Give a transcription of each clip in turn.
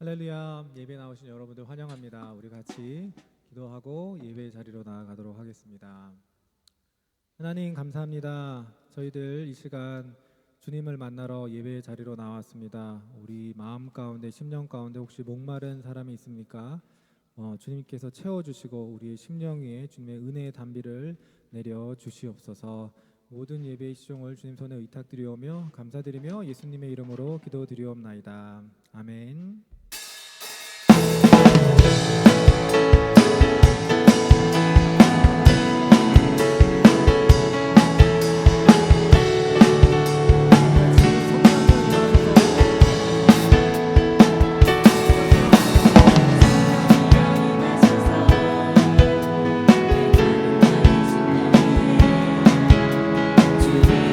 할렐루야. 예배 나오신 여러분들 환영합니다. 우리 같이 기도하고 예배 자리로 나아가도록 하겠습니다. 하나님 감사합니다. 저희들 이 시간 주님을 만나러 예배 자리로 나왔습니다. 우리 마음 가운데 심령 가운데 혹시 목마른 사람이 있습니까? 주님께서 채워주시고 우리의 심령 위에 주님의 은혜의 담비를 내려 주시옵소서. 모든 예배의 시종을 주님 손에 의탁드리오며 감사드리며 예수님의 이름으로 기도드리옵나이다. 아멘. 주님의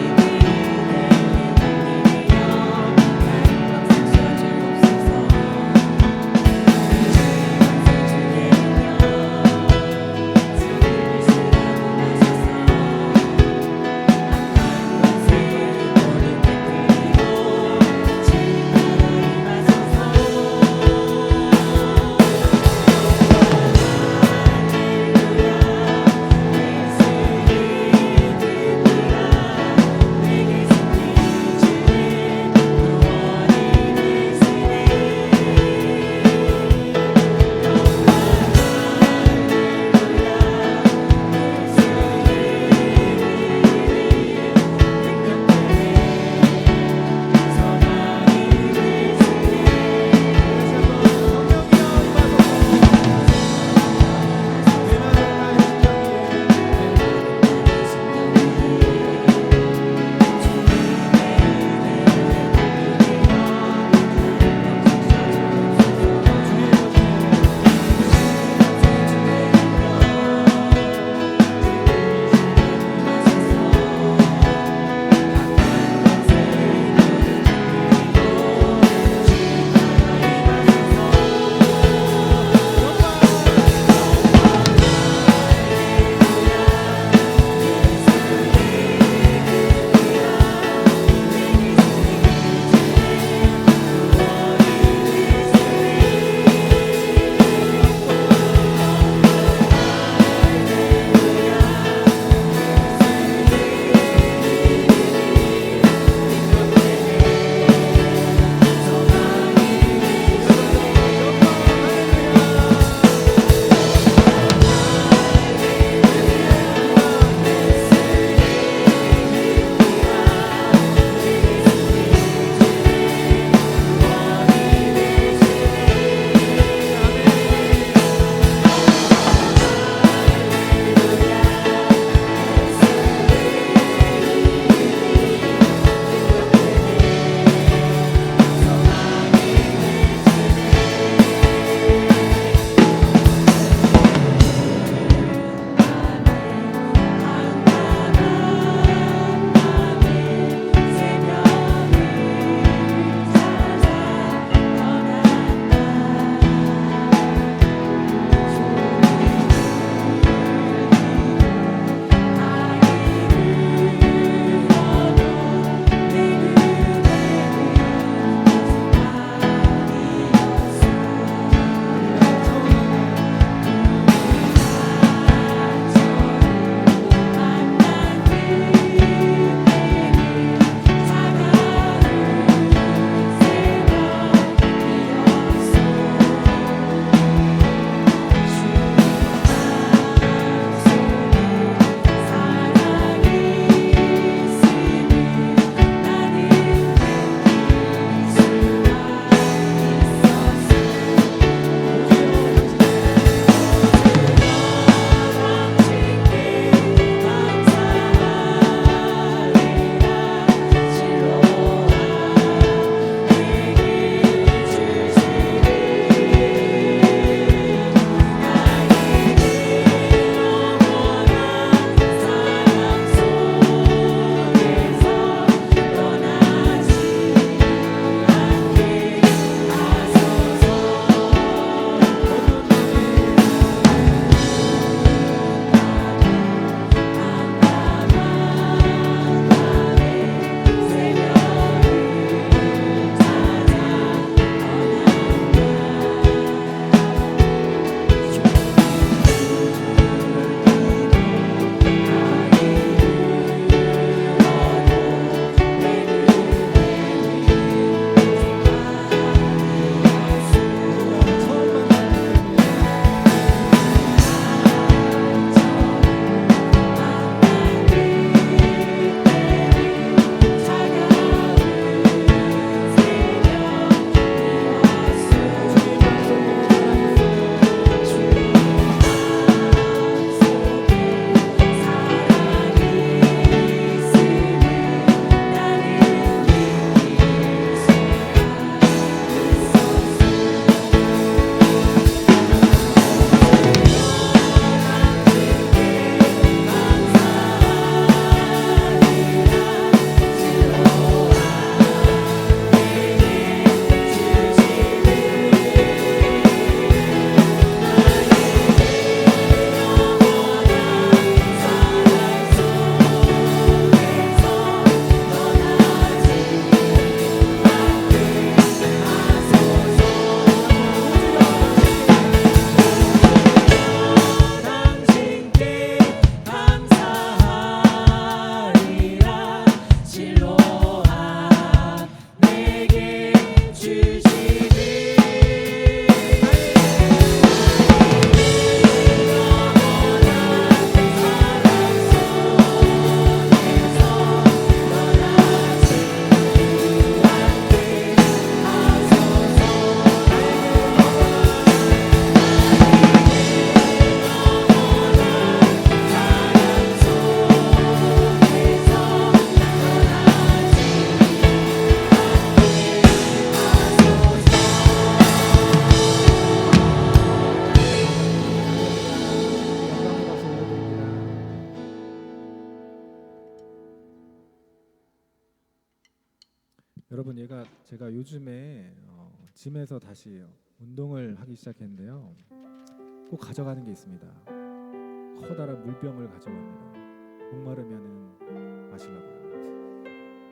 여러분, 얘가 제가 요즘에 짐에서 다시 운동을 하기 시작했는데요. 꼭 가져가는 게 있습니다. 커다란 물병을 가져갑니다. 목마르면은 마시려고요.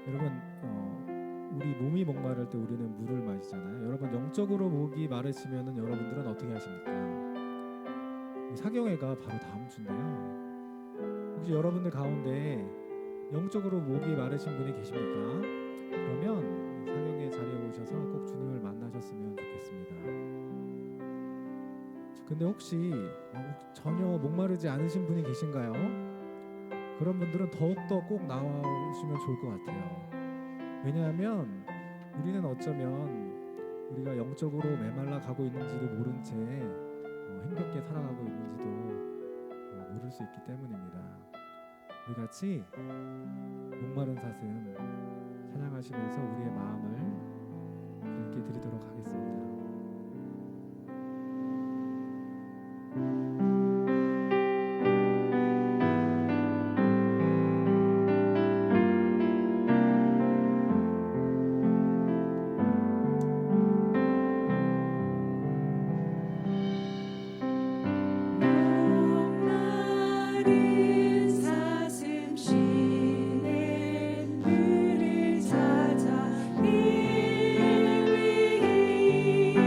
여러분, 우리 몸이 목마를 때 우리는 물을 마시잖아요. 여러분, 영적으로 목이 마르시면은 여러분들은 어떻게 하십니까? 사경회가 바로 다음 주인데요. 혹시 여러분들 가운데 영적으로 목이 마르신 분이 계십니까? 그러면 사경회 자리에 오셔서 꼭 주님을 만나셨으면 좋겠습니다. 근데 혹시 전혀 목마르지 않으신 분이 계신가요? 그런 분들은 더욱더 꼭 나오시면 좋을 것 같아요. 왜냐하면 우리는 어쩌면 우리가 영적으로 메말라 가고 있는지도 모른 채 힘겹게 살아가고 있는지도 모를 수 있기 때문입니다. 우리 같이 목마른 사슴 찬양하시면서 우리의 마음을 그렇게 드리도록 하겠습니다. 쉬는 물을 찾아 길 위히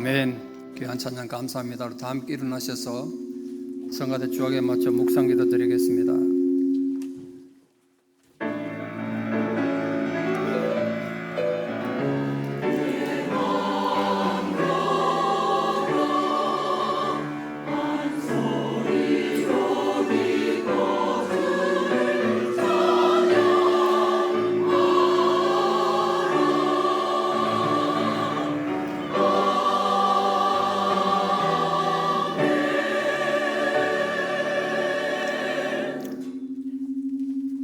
아멘. 귀한 찬양 감사합니다. 우리 다 함께 일어나셔서 성가대 주악에 맞춰 묵상기도 드리겠습니다.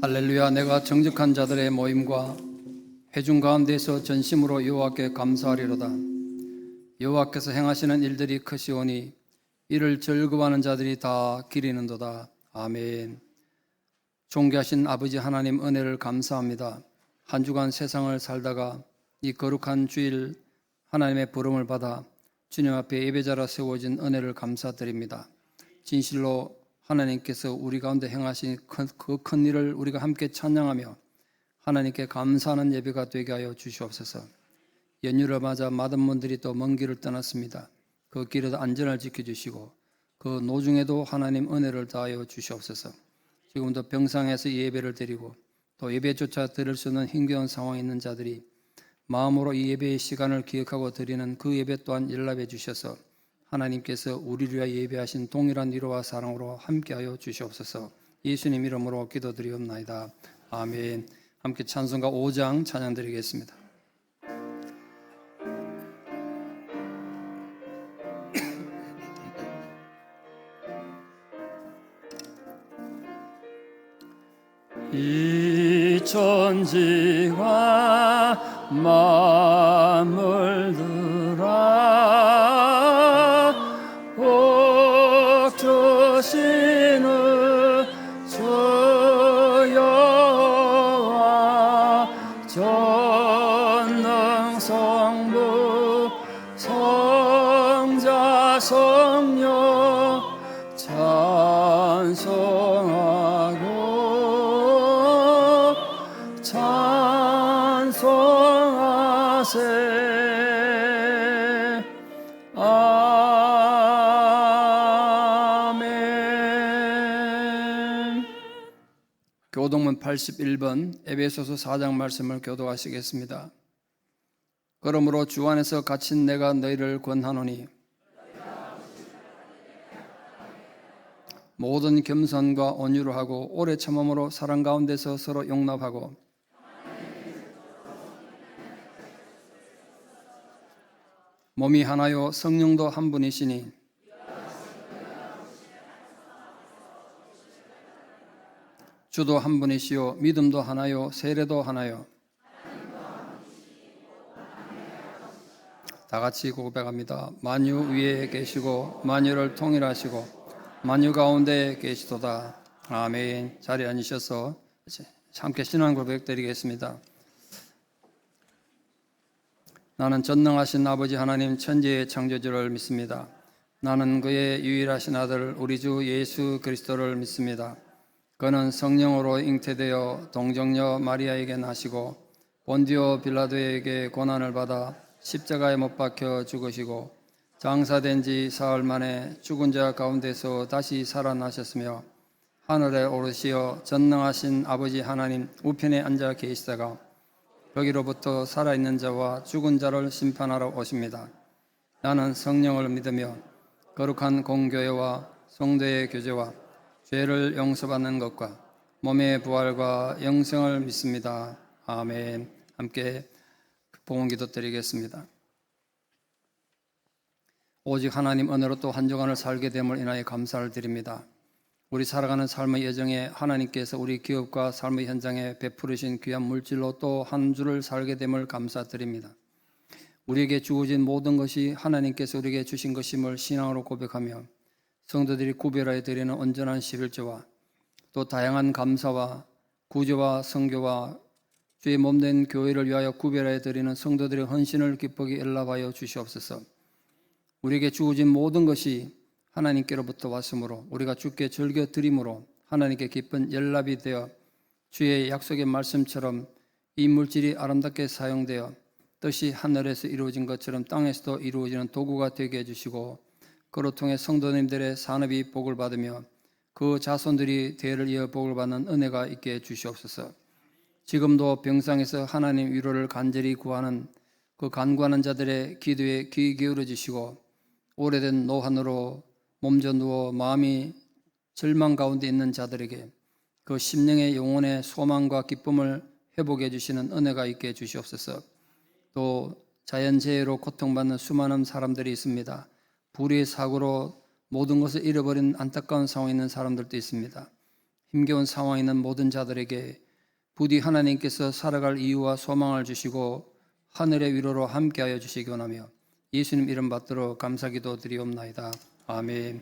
할렐루야. 내가 정직한 자들의 모임과 회중 가운데서 전심으로 여호와께 감사하리로다. 여호와께서 행하시는 일들이 크시오니 이를 즐거워하는 자들이 다 기리는도다. 아멘. 존귀하신 아버지 하나님, 은혜를 감사합니다. 한 주간 세상을 살다가 이 거룩한 주일 하나님의 부름을 받아 주님 앞에 예배자로 세워진 은혜를 감사드립니다. 진실로 하나님께서 우리 가운데 행하신 그 큰 일을 우리가 함께 찬양하며 하나님께 감사하는 예배가 되게 하여 주시옵소서. 연휴를 맞아 많은 분들이 또 먼 길을 떠났습니다. 그 길에도 안전을 지켜주시고 그 노중에도 하나님 은혜를 다하여 주시옵소서. 지금도 병상에서 예배를 드리고 또 예배조차 드릴 수 없는 힘겨운 상황에 있는 자들이 마음으로 이 예배의 시간을 기억하고 드리는 그 예배 또한 연락해 주셔서 하나님께서 우리를 위하여 예배하신 동일한 위로와 사랑으로 함께하여 주시옵소서. 예수님 이름으로 기도드리옵나이다. 아멘. 함께 찬송가 5장 찬양 드리겠습니다. 이 천지와 만물들아 복 주시는 주 여호와 전능성부 성자 성령 찬송하고 찬송하세. 아멘. 교동문 81번 에베소서 4장 말씀을 교독하시겠습니다. 그러므로 주 안에서 갇힌 내가 너희를 권하노니 모든 겸손과 온유로 하고 오래 참음으로 사랑 가운데서 서로 용납하고 몸이 하나요 성령도 한 분이시니 주도 한 분이시요 믿음도 하나요 세례도 하나요. 다 같이 고백합니다. 만유 위에 계시고 만유를 통일하시고 만유 가운데 계시도다. 아멘. 자리에 앉으셔서 함께 신앙 고백 드리겠습니다. 나는 전능하신 아버지 하나님 천지의 창조주를 믿습니다. 나는 그의 유일하신 아들 우리 주 예수 그리스도를 믿습니다. 그는 성령으로 잉태되어 동정녀 마리아에게 나시고 본디오 빌라도에게 고난을 받아 십자가에 못 박혀 죽으시고 장사된 지 사흘 만에 죽은 자 가운데서 다시 살아나셨으며 하늘에 오르시어 전능하신 아버지 하나님 우편에 앉아 계시다가 거기로부터 살아있는 자와 죽은 자를 심판하러 오십니다. 나는 성령을 믿으며 거룩한 공교회와 성도의 교제와 죄를 용서받는 것과 몸의 부활과 영생을 믿습니다. 아멘. 함께 봉헌기도 드리겠습니다. 오직 하나님 은혜로 또 한 주간을 살게 됨을 인하여 감사를 드립니다. 우리 살아가는 삶의 여정에 하나님께서 우리 기업과 삶의 현장에 베푸르신 귀한 물질로 또 한 주를 살게 됨을 감사드립니다. 우리에게 주어진 모든 것이 하나님께서 우리에게 주신 것임을 신앙으로 고백하며 성도들이 구별하여 드리는 온전한 11조와 또 다양한 감사와 구제와 선교와 주의 몸된 교회를 위하여 구별하여 드리는 성도들의 헌신을 기쁘게 연락하여 주시옵소서. 우리에게 주어진 모든 것이 하나님께로부터 왔으므로 우리가 주께 즐겨 드림으로 하나님께 기쁜 연락이 되어 주의 약속의 말씀처럼 이 물질이 아름답게 사용되어 뜻이 하늘에서 이루어진 것처럼 땅에서도 이루어지는 도구가 되게 해주시고 그로 통해 성도님들의 산업이 복을 받으며 그 자손들이 대를 이어 복을 받는 은혜가 있게 해주시옵소서. 지금도 병상에서 하나님 위로를 간절히 구하는 그 간구하는 자들의 기도에 귀 기울여 주시고 오래된 노환으로 몸져 누워 마음이 절망 가운데 있는 자들에게 그 심령의 영혼의 소망과 기쁨을 회복해 주시는 은혜가 있게 해 주시옵소서. 또 자연재해로 고통받는 수많은 사람들이 있습니다. 불의의 사고로 모든 것을 잃어버린 안타까운 상황에 있는 사람들도 있습니다. 힘겨운 상황에 있는 모든 자들에게 부디 하나님께서 살아갈 이유와 소망을 주시고 하늘의 위로로 함께하여 주시기 원하며 예수님 이름 받들어 감사기도 드리옵나이다. 아멘.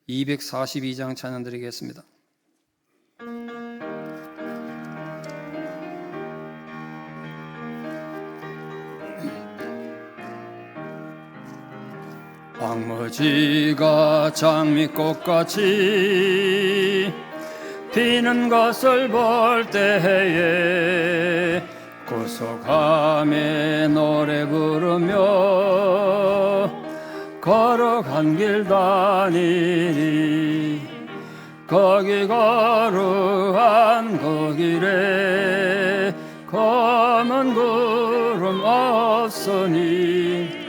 242장 찬양 드리겠습니다. 황무지가 장미꽃같이 피는 것을 볼 때에 구속함에 노래 부르며 걸어간 길 다니리 거기 거룩한 그 길에 검은 구름 없으니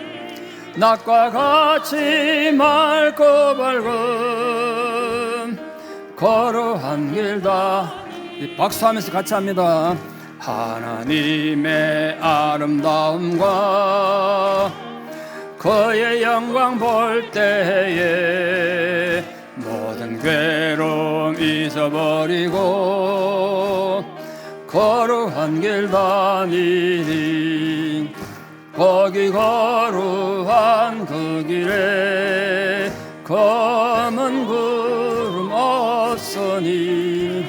낮과 같이 맑고 밝은 거룩한 길다. 박수하면서 같이 합니다. 하나님의 아름다움과 그의 영광 볼 때에 모든 괴로움 잊어버리고 거룩한 길 다니리 거기 거룩한 그 길에 검은 구름 없으니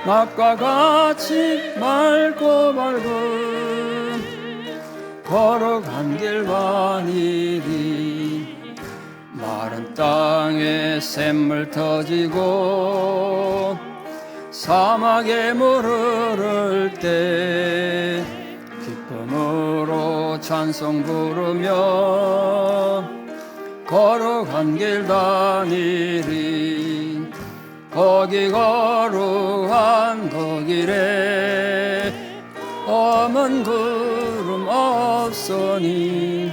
낮과 같이 맑고 밝은 거룩한 길 다니리 마른 땅에 샘물 터지고 사막에 물 흐를 때 기쁨으로 찬송 부르며 거룩한 길 다니리 거기 거룩한 그 길에 검은 구름 없으니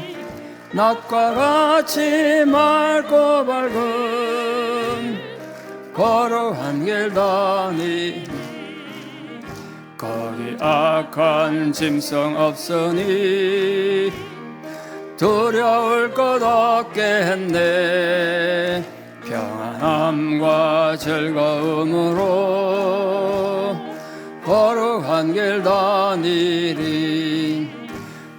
낮과 같이 맑고 밝은 거룩한 길 다니리 거기 악한 짐승 없으니 두려울 것 없겠네 평안함과 즐거움으로 거룩한 길 다니리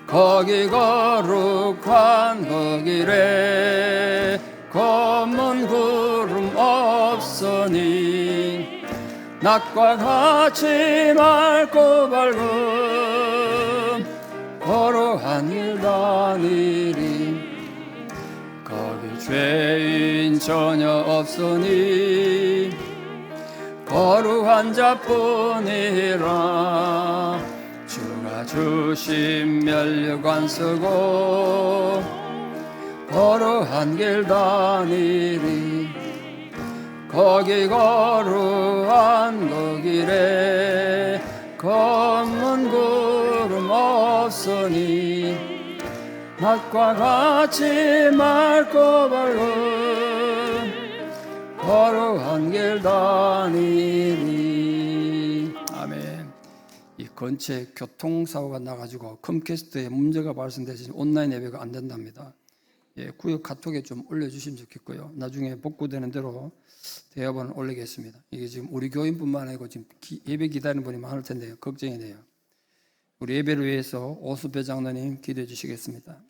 거기 거룩한 그 길에 검은 구름 없으니 낮과 같이 맑고 밝은 거룩한 길 다니리 거기 죄인 전혀 없으니 거룩한 자뿐이라 주가 주신 면류관 쓰고 거룩한 길 다니리 거기 거룩한 그 길에 검은 구름 없으니 낮과 같이 맑고 밝은 거룩한 길 다니리. 아멘. 이 근처에 교통사고가 나가지고 컴캐스트에 문제가 발생돼서 온라인 예배가 안 된답니다. 예, 구역 카톡에 좀 올려주시면 좋겠고요. 나중에 복구되는 대로 대화번호 올리겠습니다. 이게 지금 우리 교인뿐만 아니고 지금 예배 기다리는 분이 많을 텐데요. 걱정이 돼요. 우리 예배를 위해서 오수배 장로님 기도해 주시겠습니다.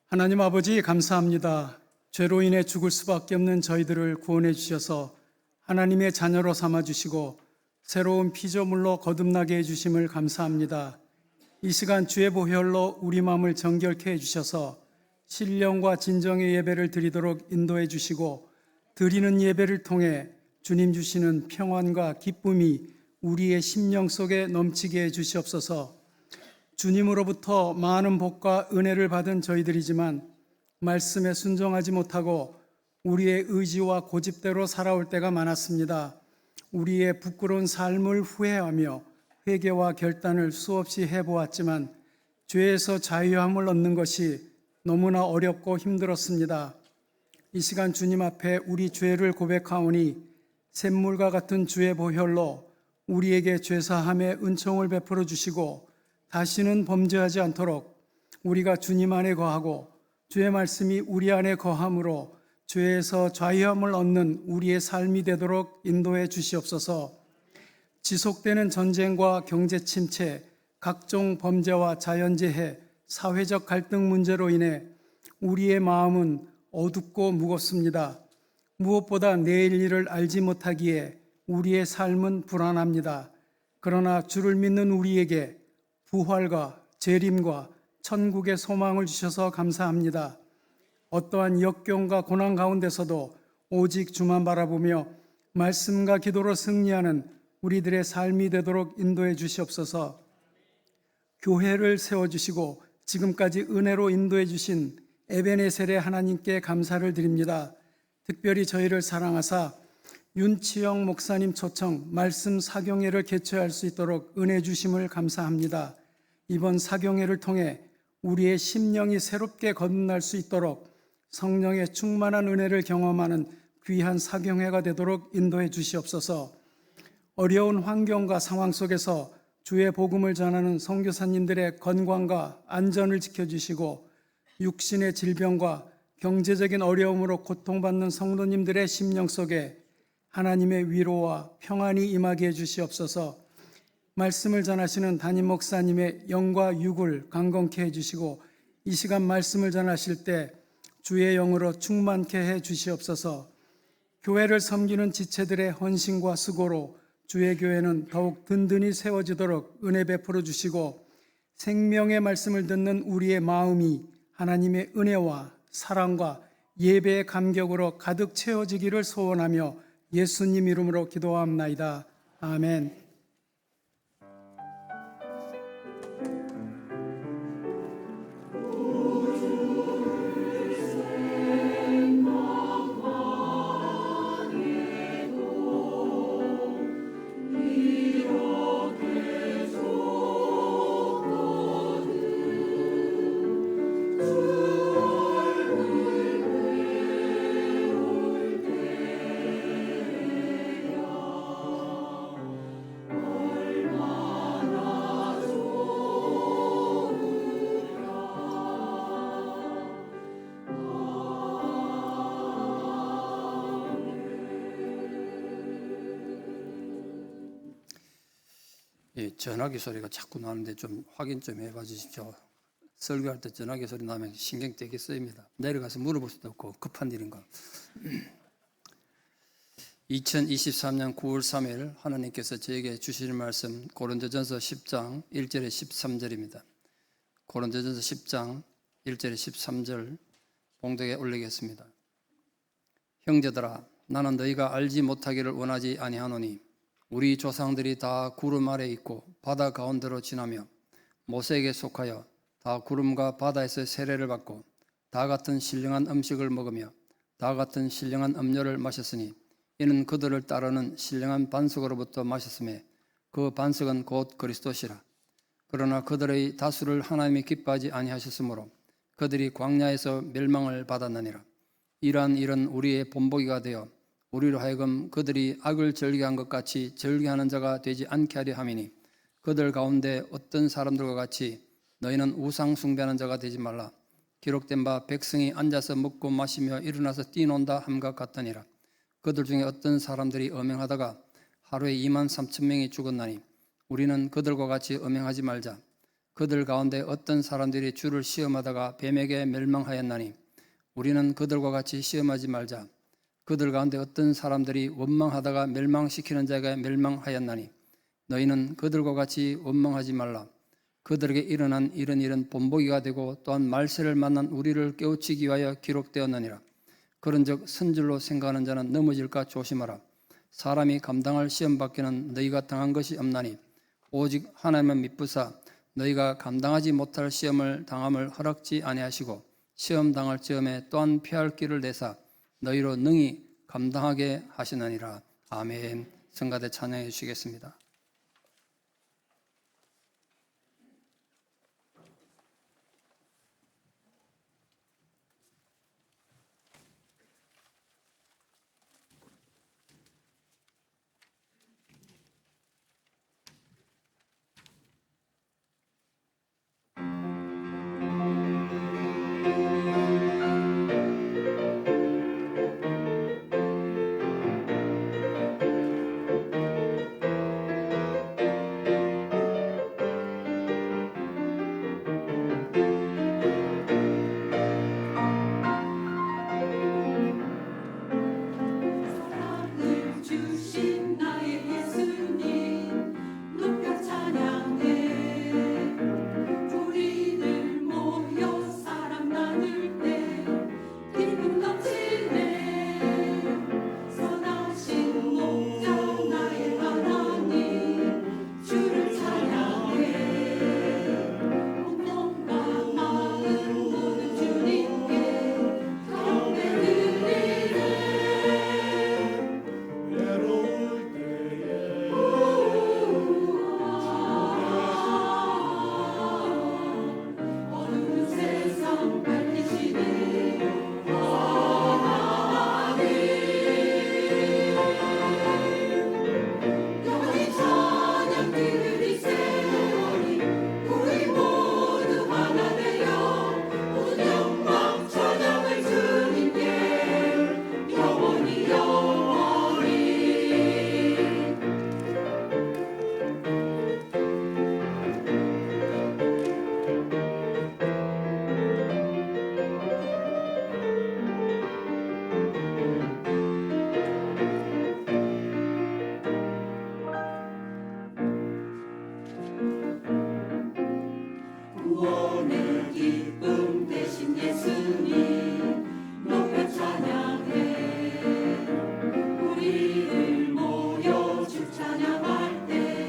하나님 아버지 감사합니다. 죄로 인해 죽을 수밖에 없는 저희들을 구원해 주셔서 하나님의 자녀로 삼아 주시고 새로운 피조물로 거듭나게 해주심을 감사합니다. 이 시간 주의 보혈로 우리 마음을 정결케 해주셔서 신령과 진정의 예배를 드리도록 인도해 주시고 드리는 예배를 통해 주님 주시는 평안과 기쁨이 우리의 심령 속에 넘치게 해 주시옵소서. 주님으로부터 많은 복과 은혜를 받은 저희들이지만 말씀에 순종하지 못하고 우리의 의지와 고집대로 살아올 때가 많았습니다. 우리의 부끄러운 삶을 후회하며 회개와 결단을 수없이 해보았지만 죄에서 자유함을 얻는 것이 너무나 어렵고 힘들었습니다. 이 시간 주님 앞에 우리 죄를 고백하오니 샘물과 같은 주의 보혈로 우리에게 죄사함의 은총을 베풀어 주시고 다시는 범죄하지 않도록 우리가 주님 안에 거하고 주의 말씀이 우리 안에 거함으로 죄에서 자유함을 얻는 우리의 삶이 되도록 인도해 주시옵소서. 지속되는 전쟁과 경제 침체, 각종 범죄와 자연재해, 사회적 갈등 문제로 인해 우리의 마음은 어둡고 무겁습니다. 무엇보다 내일 일을 알지 못하기에 우리의 삶은 불안합니다. 그러나 주를 믿는 우리에게 부활과 재림과 천국의 소망을 주셔서 감사합니다. 어떠한 역경과 고난 가운데서도 오직 주만 바라보며 말씀과 기도로 승리하는 우리들의 삶이 되도록 인도해 주시옵소서. 교회를 세워주시고 지금까지 은혜로 인도해 주신 에베네셀의 하나님께 감사를 드립니다. 특별히 저희를 사랑하사 윤치영 목사님 초청 말씀 사경회를 개최할 수 있도록 은혜 주심을 감사합니다. 이번 사경회를 통해 우리의 심령이 새롭게 거듭날 수 있도록 성령의 충만한 은혜를 경험하는 귀한 사경회가 되도록 인도해 주시옵소서. 어려운 환경과 상황 속에서 주의 복음을 전하는 선교사님들의 건강과 안전을 지켜주시고 육신의 질병과 경제적인 어려움으로 고통받는 성도님들의 심령 속에 하나님의 위로와 평안이 임하게 해주시옵소서. 말씀을 전하시는 담임 목사님의 영과 육을 강건케 해주시고 이 시간 말씀을 전하실 때 주의 영으로 충만케 해주시옵소서. 교회를 섬기는 지체들의 헌신과 수고로 주의 교회는 더욱 든든히 세워지도록 은혜 베풀어 주시고 생명의 말씀을 듣는 우리의 마음이 하나님의 은혜와 사랑과 예배의 감격으로 가득 채워지기를 소원하며 예수님 이름으로 기도합나이다. 아멘. 전화기 소리가 자꾸 나는데 좀 확인 좀 해봐 주십시오. 설교할 때 전화기 소리 나면 신경 되게 쓰입니다. 내려가서 물어볼 수도 없고 급한 일인가. 2023년 9월 3일 하나님께서 저에게 주시는 말씀 고린도전서 10장 1절에 13절입니다. 고린도전서 10장 1절에 13절 봉독에 올리겠습니다. 형제들아, 나는 너희가 알지 못하기를 원하지 아니하노니 우리 조상들이 다 구름 아래 있고 바다 가운데로 지나며 모세에게 속하여 다 구름과 바다에서 세례를 받고 다 같은 신령한 음식을 먹으며 다 같은 신령한 음료를 마셨으니 이는 그들을 따르는 신령한 반석으로부터 마셨음에 그 반석은 곧 그리스도시라. 그러나 그들의 다수를 하나님이 기뻐하지 아니하셨으므로 그들이 광야에서 멸망을 받았느니라. 이러한 일은 우리의 본보기가 되어 우리로 하여금 그들이 악을 절개한 것 같이 절개하는 자가 되지 않게 하려 함이니 그들 가운데 어떤 사람들과 같이 너희는 우상 숭배하는 자가 되지 말라. 기록된 바 백성이 앉아서 먹고 마시며 일어나서 뛰논다 함과 같으니라. 그들 중에 어떤 사람들이 음행하다가 하루에 2만 3천 명이 죽었나니 우리는 그들과 같이 음행하지 말자. 그들 가운데 어떤 사람들이 주를 시험하다가 뱀에게 멸망하였나니 우리는 그들과 같이 시험하지 말자. 그들 가운데 어떤 사람들이 원망하다가 멸망시키는 자에게 멸망하였나니 너희는 그들과 같이 원망하지 말라. 그들에게 일어난 이런 일은 본보기가 되고 또한 말세를 만난 우리를 깨우치기 위하여 기록되었느니라. 그런즉 선질로 생각하는 자는 넘어질까 조심하라. 사람이 감당할 시험 밖에는 너희가 당한 것이 없나니 오직 하나님은 미쁘사 너희가 감당하지 못할 시험을 당함을 허락지 아니하시고 시험 당할 즈음에 또한 피할 길을 내사 너희로 능히 감당하게 하시느니라. 아멘. 성가대 찬양해 주시겠습니다. 사랑을 주신 나의 예수님 높여 찬양해. 우리들 모여 사랑 나눌 때 기쁨 넘치네. 선하신 목자 나의 하나님 주를 찬양해. 온몸과 마음 모든 주님께 경배드리네. 어두운 세상 밝히시는 하나님, 영원히 찬양 드리세요. 우리 모두 하나 되어 모든 영광 찬양을 주님께 영원히 영원히. 구원의 기쁨 되신 예수님 높여 찬양해. 우리들 모여 주 찬양할 때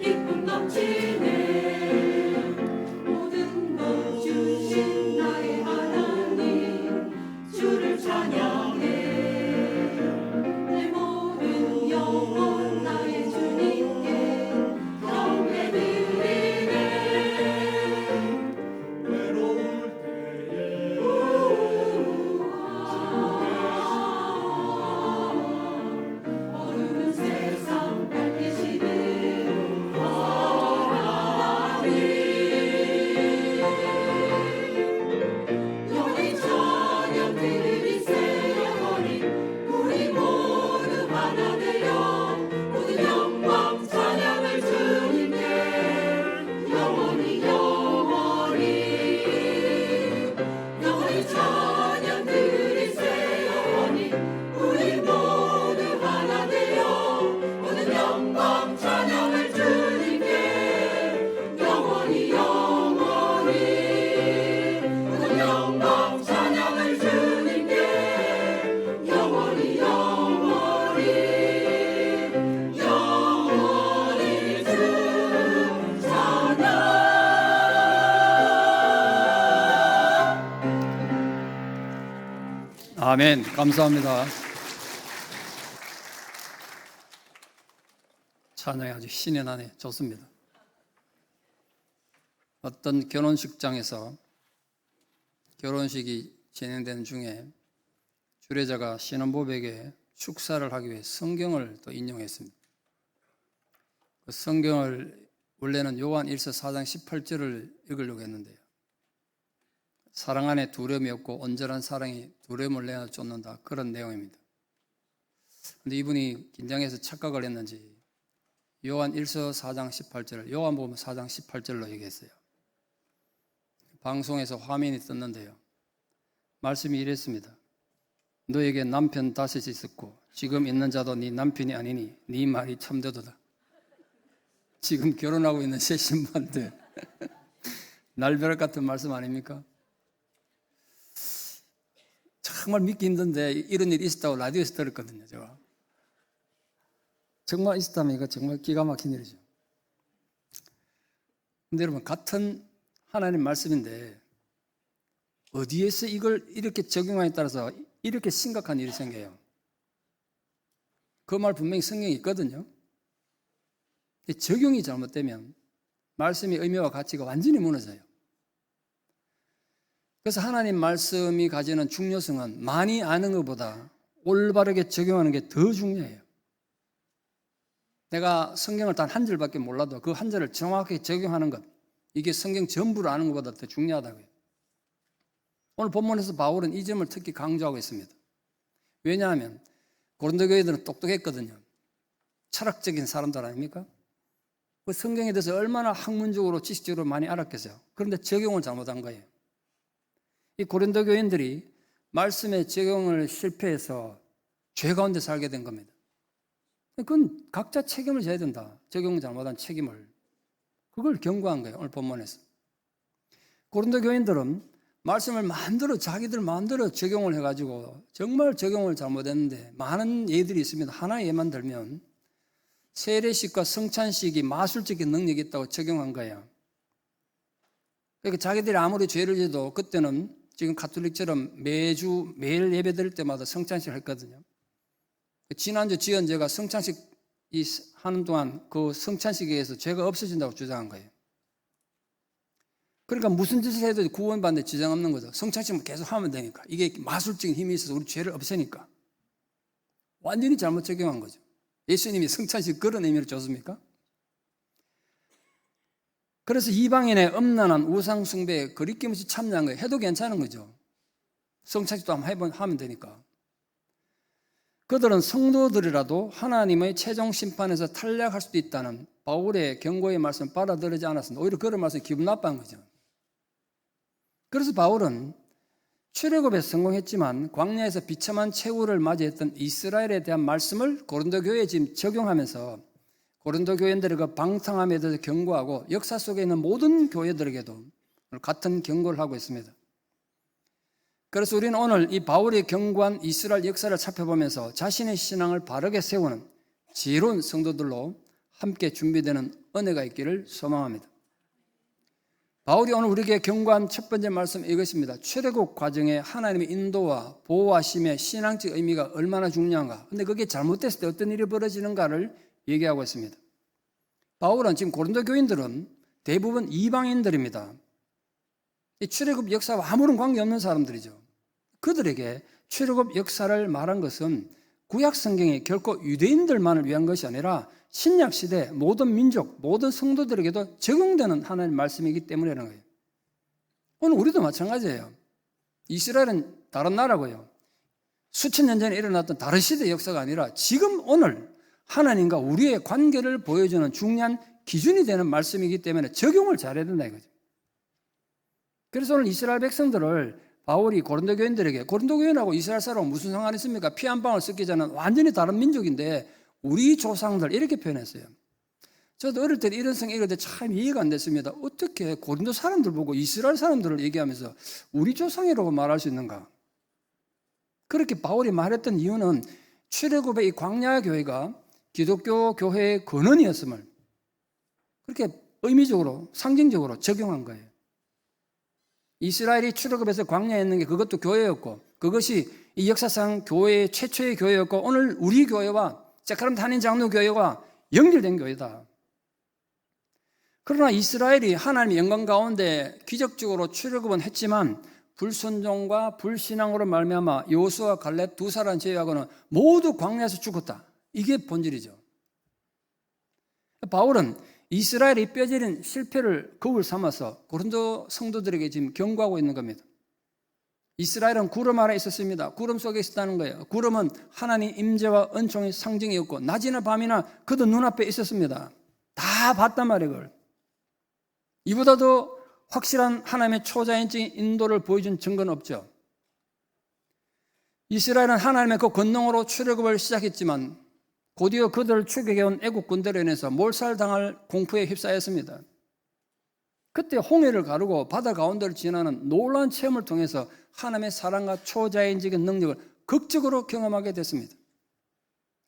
기쁨 넘치네. 모든 것 주신 나의 하나님 주를 찬양해. 내 모든 영혼 나의 주님께 경배드리네. 어두운 세상 밝히시는 하나님, 영원히 찬양 드리세요. 영원히 우리 모두 하나 되어 모든 영광 찬양을 주님께 영원히 영원히. 영원히 찬양 드리세요. 영원히 우리 모두 하나 되어 모든 영광 찬양을 주님께 영원히 영원히. 모든 영광 찬양을 주님께 영원히 영원히. 영원히 주 찬양. 아멘. 감사합니다. 찬양이 아주 신이 나네. 좋습니다. 어떤 결혼식장에서 결혼식이 진행되는 중에 주례자가 신혼부부에게 축사를 하기 위해 성경을 또 인용했습니다. 그 성경을 원래는 요한 1서 4장 18절을 읽으려고 했는데요. 사랑 안에 두려움이 없고 온전한 사랑이 두려움을 내어 쫓는다. 그런 내용입니다. 근데 이분이 긴장해서 착각을 했는지 요한 1서 4장 18절을 요한복음 4장 18절로 얘기했어요. 방송에서 화면이 떴는데요. 말씀이 이랬습니다. 너에게 남편 다섯이 있었고 지금 있는 자도 네 남편이 아니니 네 말이 참되도다. 지금 결혼하고 있는 새 신부한테 날벼락 같은 말씀 아닙니까? 정말 믿기 힘든데 이런 일이 있었다고 라디오에서 들었거든요. 제가 정말 있었다면 이거 정말 기가 막힌 일이죠. 근데 여러분, 같은 하나님 말씀인데 어디에서 이걸 이렇게 적용하에 따라서 이렇게 심각한 일이 생겨요. 그 말 분명히 성경에 있거든요. 적용이 잘못되면 말씀의 의미와 가치가 완전히 무너져요. 그래서 하나님 말씀이 가지는 중요성은 많이 아는 것보다 올바르게 적용하는 게 더 중요해요. 내가 성경을 단 한 절밖에 몰라도 그 한 절을 정확하게 적용하는 것, 이게 성경 전부를 아는 것보다 더 중요하다고요. 오늘 본문에서 바울은 이 점을 특히 강조하고 있습니다. 왜냐하면 고린도 교회들은 똑똑했거든요. 철학적인 사람들 아닙니까? 그 성경에 대해서 얼마나 학문적으로 지식적으로 많이 알았겠어요. 그런데 적용을 잘못한 거예요. 이 고린도 교인들이 말씀의 적용을 실패해서 죄 가운데 살게 된 겁니다. 그건 각자 책임을 져야 된다. 적용 잘못한 책임을. 그걸 경고한 거예요. 오늘 본문에서. 고린도 교인들은 말씀을 자기들 마음대로 적용을 해가지고 정말 적용을 잘못했는데 많은 예들이 있습니다. 하나의 예만 들면 세례식과 성찬식이 마술적인 능력이 있다고 적용한 거예요. 그러니까 자기들이 아무리 죄를 져도 그때는 지금 가톨릭처럼 매일 예배 드릴 때마다 성찬식을 했거든요. 지난주 지연제가 성찬식 하는 동안 그 성찬식에 의해서 죄가 없어진다고 주장한 거예요. 그러니까 무슨 짓을 해도 구원받는 데 지장 없는 거죠. 성찬식만 계속 하면 되니까. 이게 마술적인 힘이 있어서 우리 죄를 없애니까. 완전히 잘못 적용한 거죠. 예수님이 성찬식 그런 의미를 줬습니까? 그래서 이방인의 음란한 우상 숭배에 거리낌 없이 참여한 거예요. 해도 괜찮은 거죠. 성찬식도 한번 하면 되니까. 그들은 성도들이라도 하나님의 최종 심판에서 탈락할 수도 있다는 바울의 경고의 말씀을 받아들이지 않았습니다. 오히려 그런 말씀이 기분 나빠한 거죠. 그래서 바울은 출애굽에 성공했지만 광야에서 비참한 최후를 맞이했던 이스라엘에 대한 말씀을 고린도 교회에 지금 적용하면서 고린도 교인들의 그 방탕함에 대해서 경고하고 역사 속에 있는 모든 교회들에게도 같은 경고를 하고 있습니다. 그래서 우리는 오늘 이 바울이 경고한 이스라엘 역사를 살펴보면서 자신의 신앙을 바르게 세우는 지혜로운 성도들로 함께 준비되는 은혜가 있기를 소망합니다. 바울이 오늘 우리에게 경고한 첫 번째 말씀 이것입니다. 출애굽 과정에 하나님의 인도와 보호하심의 신앙적 의미가 얼마나 중요한가. 그런데 그게 잘못됐을 때 어떤 일이 벌어지는가를 얘기하고 있습니다. 바울은 지금 고린도 교인들은 대부분 이방인들입니다. 이 출애굽 역사와 아무런 관계없는 사람들이죠. 그들에게 출애굽 역사를 말한 것은 구약 성경이 결코 유대인들만을 위한 것이 아니라 신약 시대 모든 민족, 모든 성도들에게도 적용되는 하나님의 말씀이기 때문이라는 거예요. 오늘 우리도 마찬가지예요. 이스라엘은 다른 나라고요. 수천 년 전에 일어났던 다른 시대의 역사가 아니라 지금 오늘 하나님과 우리의 관계를 보여주는 중요한 기준이 되는 말씀이기 때문에 적용을 잘해야 된다 이거죠. 그래서 오늘 이스라엘 백성들을 바울이 고린도 교인들에게, 고린도 교인하고 이스라엘 사람하고 무슨 상관이 있습니까? 피 한 방울 섞이지 않은 완전히 다른 민족인데 우리 조상들 이렇게 표현했어요. 저도 어릴 때 이런 성경 읽을 때 참 이해가 안 됐습니다. 어떻게 고린도 사람들 보고 이스라엘 사람들을 얘기하면서 우리 조상이라고 말할 수 있는가? 그렇게 바울이 말했던 이유는 출애굽의 이 광야 교회가 기독교 교회의 근원이었음을 그렇게 의미적으로 상징적으로 적용한 거예요. 이스라엘이 출애굽에서 광야에 있는 게 그것도 교회였고 그것이 이 역사상 교회의 최초의 교회였고 오늘 우리 교회와 세카람 단임 장로 교회와 연결된 교회다. 그러나 이스라엘이 하나님의 영광 가운데 기적적으로 출애굽은 했지만 불순종과 불신앙으로 말미암아 여호수아 갈렙 두 사람 제외하고는 모두 광야에서 죽었다. 이게 본질이죠. 바울은 이스라엘이 뼈저린 실패를 거울 삼아서 고린도 성도들에게 지금 경고하고 있는 겁니다. 이스라엘은 구름 아래 있었습니다. 구름 속에 있었다는 거예요. 구름은 하나님 임재와 은총의 상징이었고 낮이나 밤이나 그도 눈앞에 있었습니다. 다 봤단 말이에요. 그걸. 이보다도 확실한 하나님의 초자연적인 인도를 보여준 증거는 없죠. 이스라엘은 하나님의 그 권능으로 출애굽을 시작했지만 곧이어 그들을 추격해온 애국 군대로 인해서 몰살당할 공포에 휩싸였습니다. 그때 홍해를 가르고 바다 가운데를 지나는 놀라운 체험을 통해서 하나님의 사랑과 초자연적인 능력을 극적으로 경험하게 됐습니다.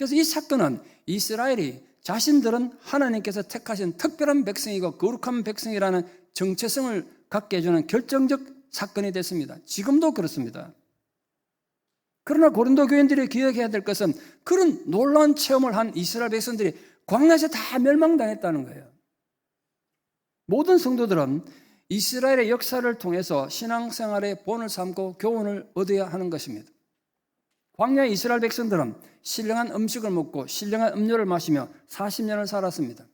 그래서 이 사건은 이스라엘이 자신들은 하나님께서 택하신 특별한 백성이고 거룩한 백성이라는 정체성을 갖게 해주는 결정적 사건이 됐습니다. 지금도 그렇습니다. 그러나 고린도 교인들이 기억해야 될 것은 그런 놀라운 체험을 한 이스라엘 백성들이 광야에서 다 멸망당했다는 거예요. 모든 성도들은 이스라엘의 역사를 통해서 신앙생활의 본을 삼고 교훈을 얻어야 하는 것입니다. 광야의 이스라엘 백성들은 신령한 음식을 먹고 신령한 음료를 마시며 40년을 살았습니다.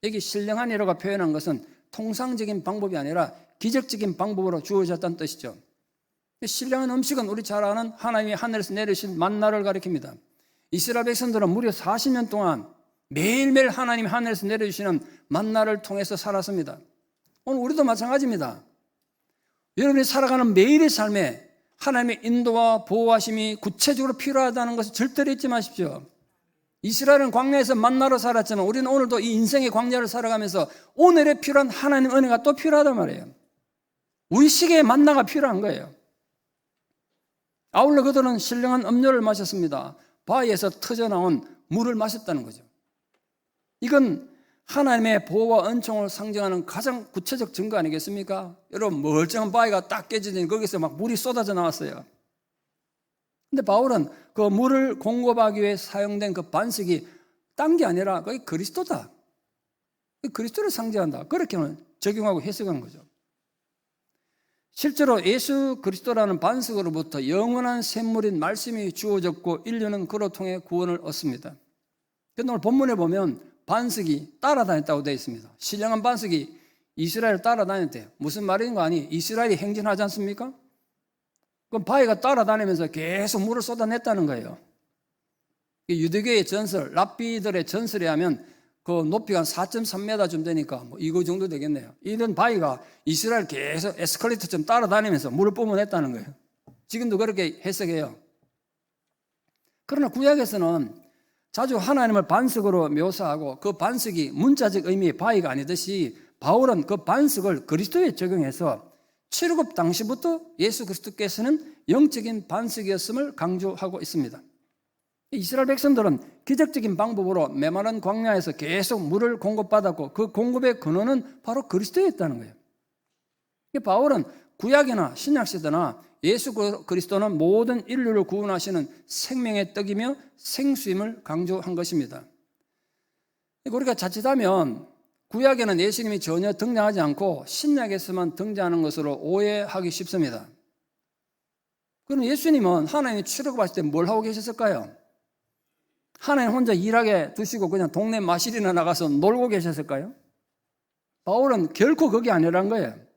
여기 신령한이라고 표현한 것은 통상적인 방법이 아니라 기적적인 방법으로 주어졌다는 뜻이죠. 신령한 음식은 우리 잘 아는 하나님이 하늘에서 내리신 만나를 가리킵니다. 이스라엘 백성들은 무려 40년 동안 매일매일 하나님이 하늘에서 내려주시는 만나를 통해서 살았습니다. 오늘 우리도 마찬가지입니다. 여러분이 살아가는 매일의 삶에 하나님의 인도와 보호하심이 구체적으로 필요하다는 것을 절대로 잊지 마십시오. 이스라엘은 광야에서 만나로 살았지만 우리는 오늘도 이 인생의 광야를 살아가면서 오늘에 필요한 하나님의 은혜가 또 필요하단 말이에요. 우리 시계에 만나가 필요한 거예요. 아울러 그들은 신령한 음료를 마셨습니다. 바위에서 터져나온 물을 마셨다는 거죠. 이건 하나님의 보호와 은총을 상징하는 가장 구체적 증거 아니겠습니까? 여러분, 멀쩡한 바위가 딱 깨지더니 거기서 막 물이 쏟아져 나왔어요. 근데 바울은 그 물을 공급하기 위해 사용된 그 반석이 딴 게 아니라 그게 그리스도다. 그리스도를 상징한다. 그렇게 적용하고 해석한 거죠. 실제로 예수 그리스도라는 반석으로부터 영원한 샘물인 말씀이 주어졌고 인류는 그로 통해 구원을 얻습니다. 그런데 오늘 본문에 보면 반석이 따라다녔다고 되어 있습니다. 신령한 반석이 이스라엘을 따라다녔대요. 무슨 말인 거 아니? 이스라엘이 행진하지 않습니까? 그럼 바위가 따라다니면서 계속 물을 쏟아냈다는 거예요. 유대교의 전설, 랍비들의 전설에 하면 그 높이가 한 4.3m쯤 되니까 뭐 이거 정도 되겠네요. 이런 바위가 이스라엘 계속 에스컬레이터처럼 따라다니면서 물을 뿜어냈다는 거예요. 지금도 그렇게 해석해요. 그러나 구약에서는 자주 하나님을 반석으로 묘사하고 그 반석이 문자적 의미의 바위가 아니듯이 바울은 그 반석을 그리스도에 적용해서 출애굽 당시부터 예수 그리스도께서는 영적인 반석이었음을 강조하고 있습니다. 이스라엘 백성들은 기적적인 방법으로 메마른 광야에서 계속 물을 공급받았고 그 공급의 근원은 바로 그리스도였다는 거예요. 바울은 구약이나 신약시대나 예수 그리스도는 모든 인류를 구원하시는 생명의 떡이며 생수임을 강조한 것입니다. 우리가 자칫하면 구약에는 예수님이 전혀 등장하지 않고 신약에서만 등장하는 것으로 오해하기 쉽습니다. 그럼 예수님은 하나님이 출애굽하실 때 뭘 하고 계셨을까요? 하나님 혼자 일하게 두시고 그냥 동네 마실이나 나가서 놀고 계셨을까요? 바울은 결코 그게 아니란 거예요.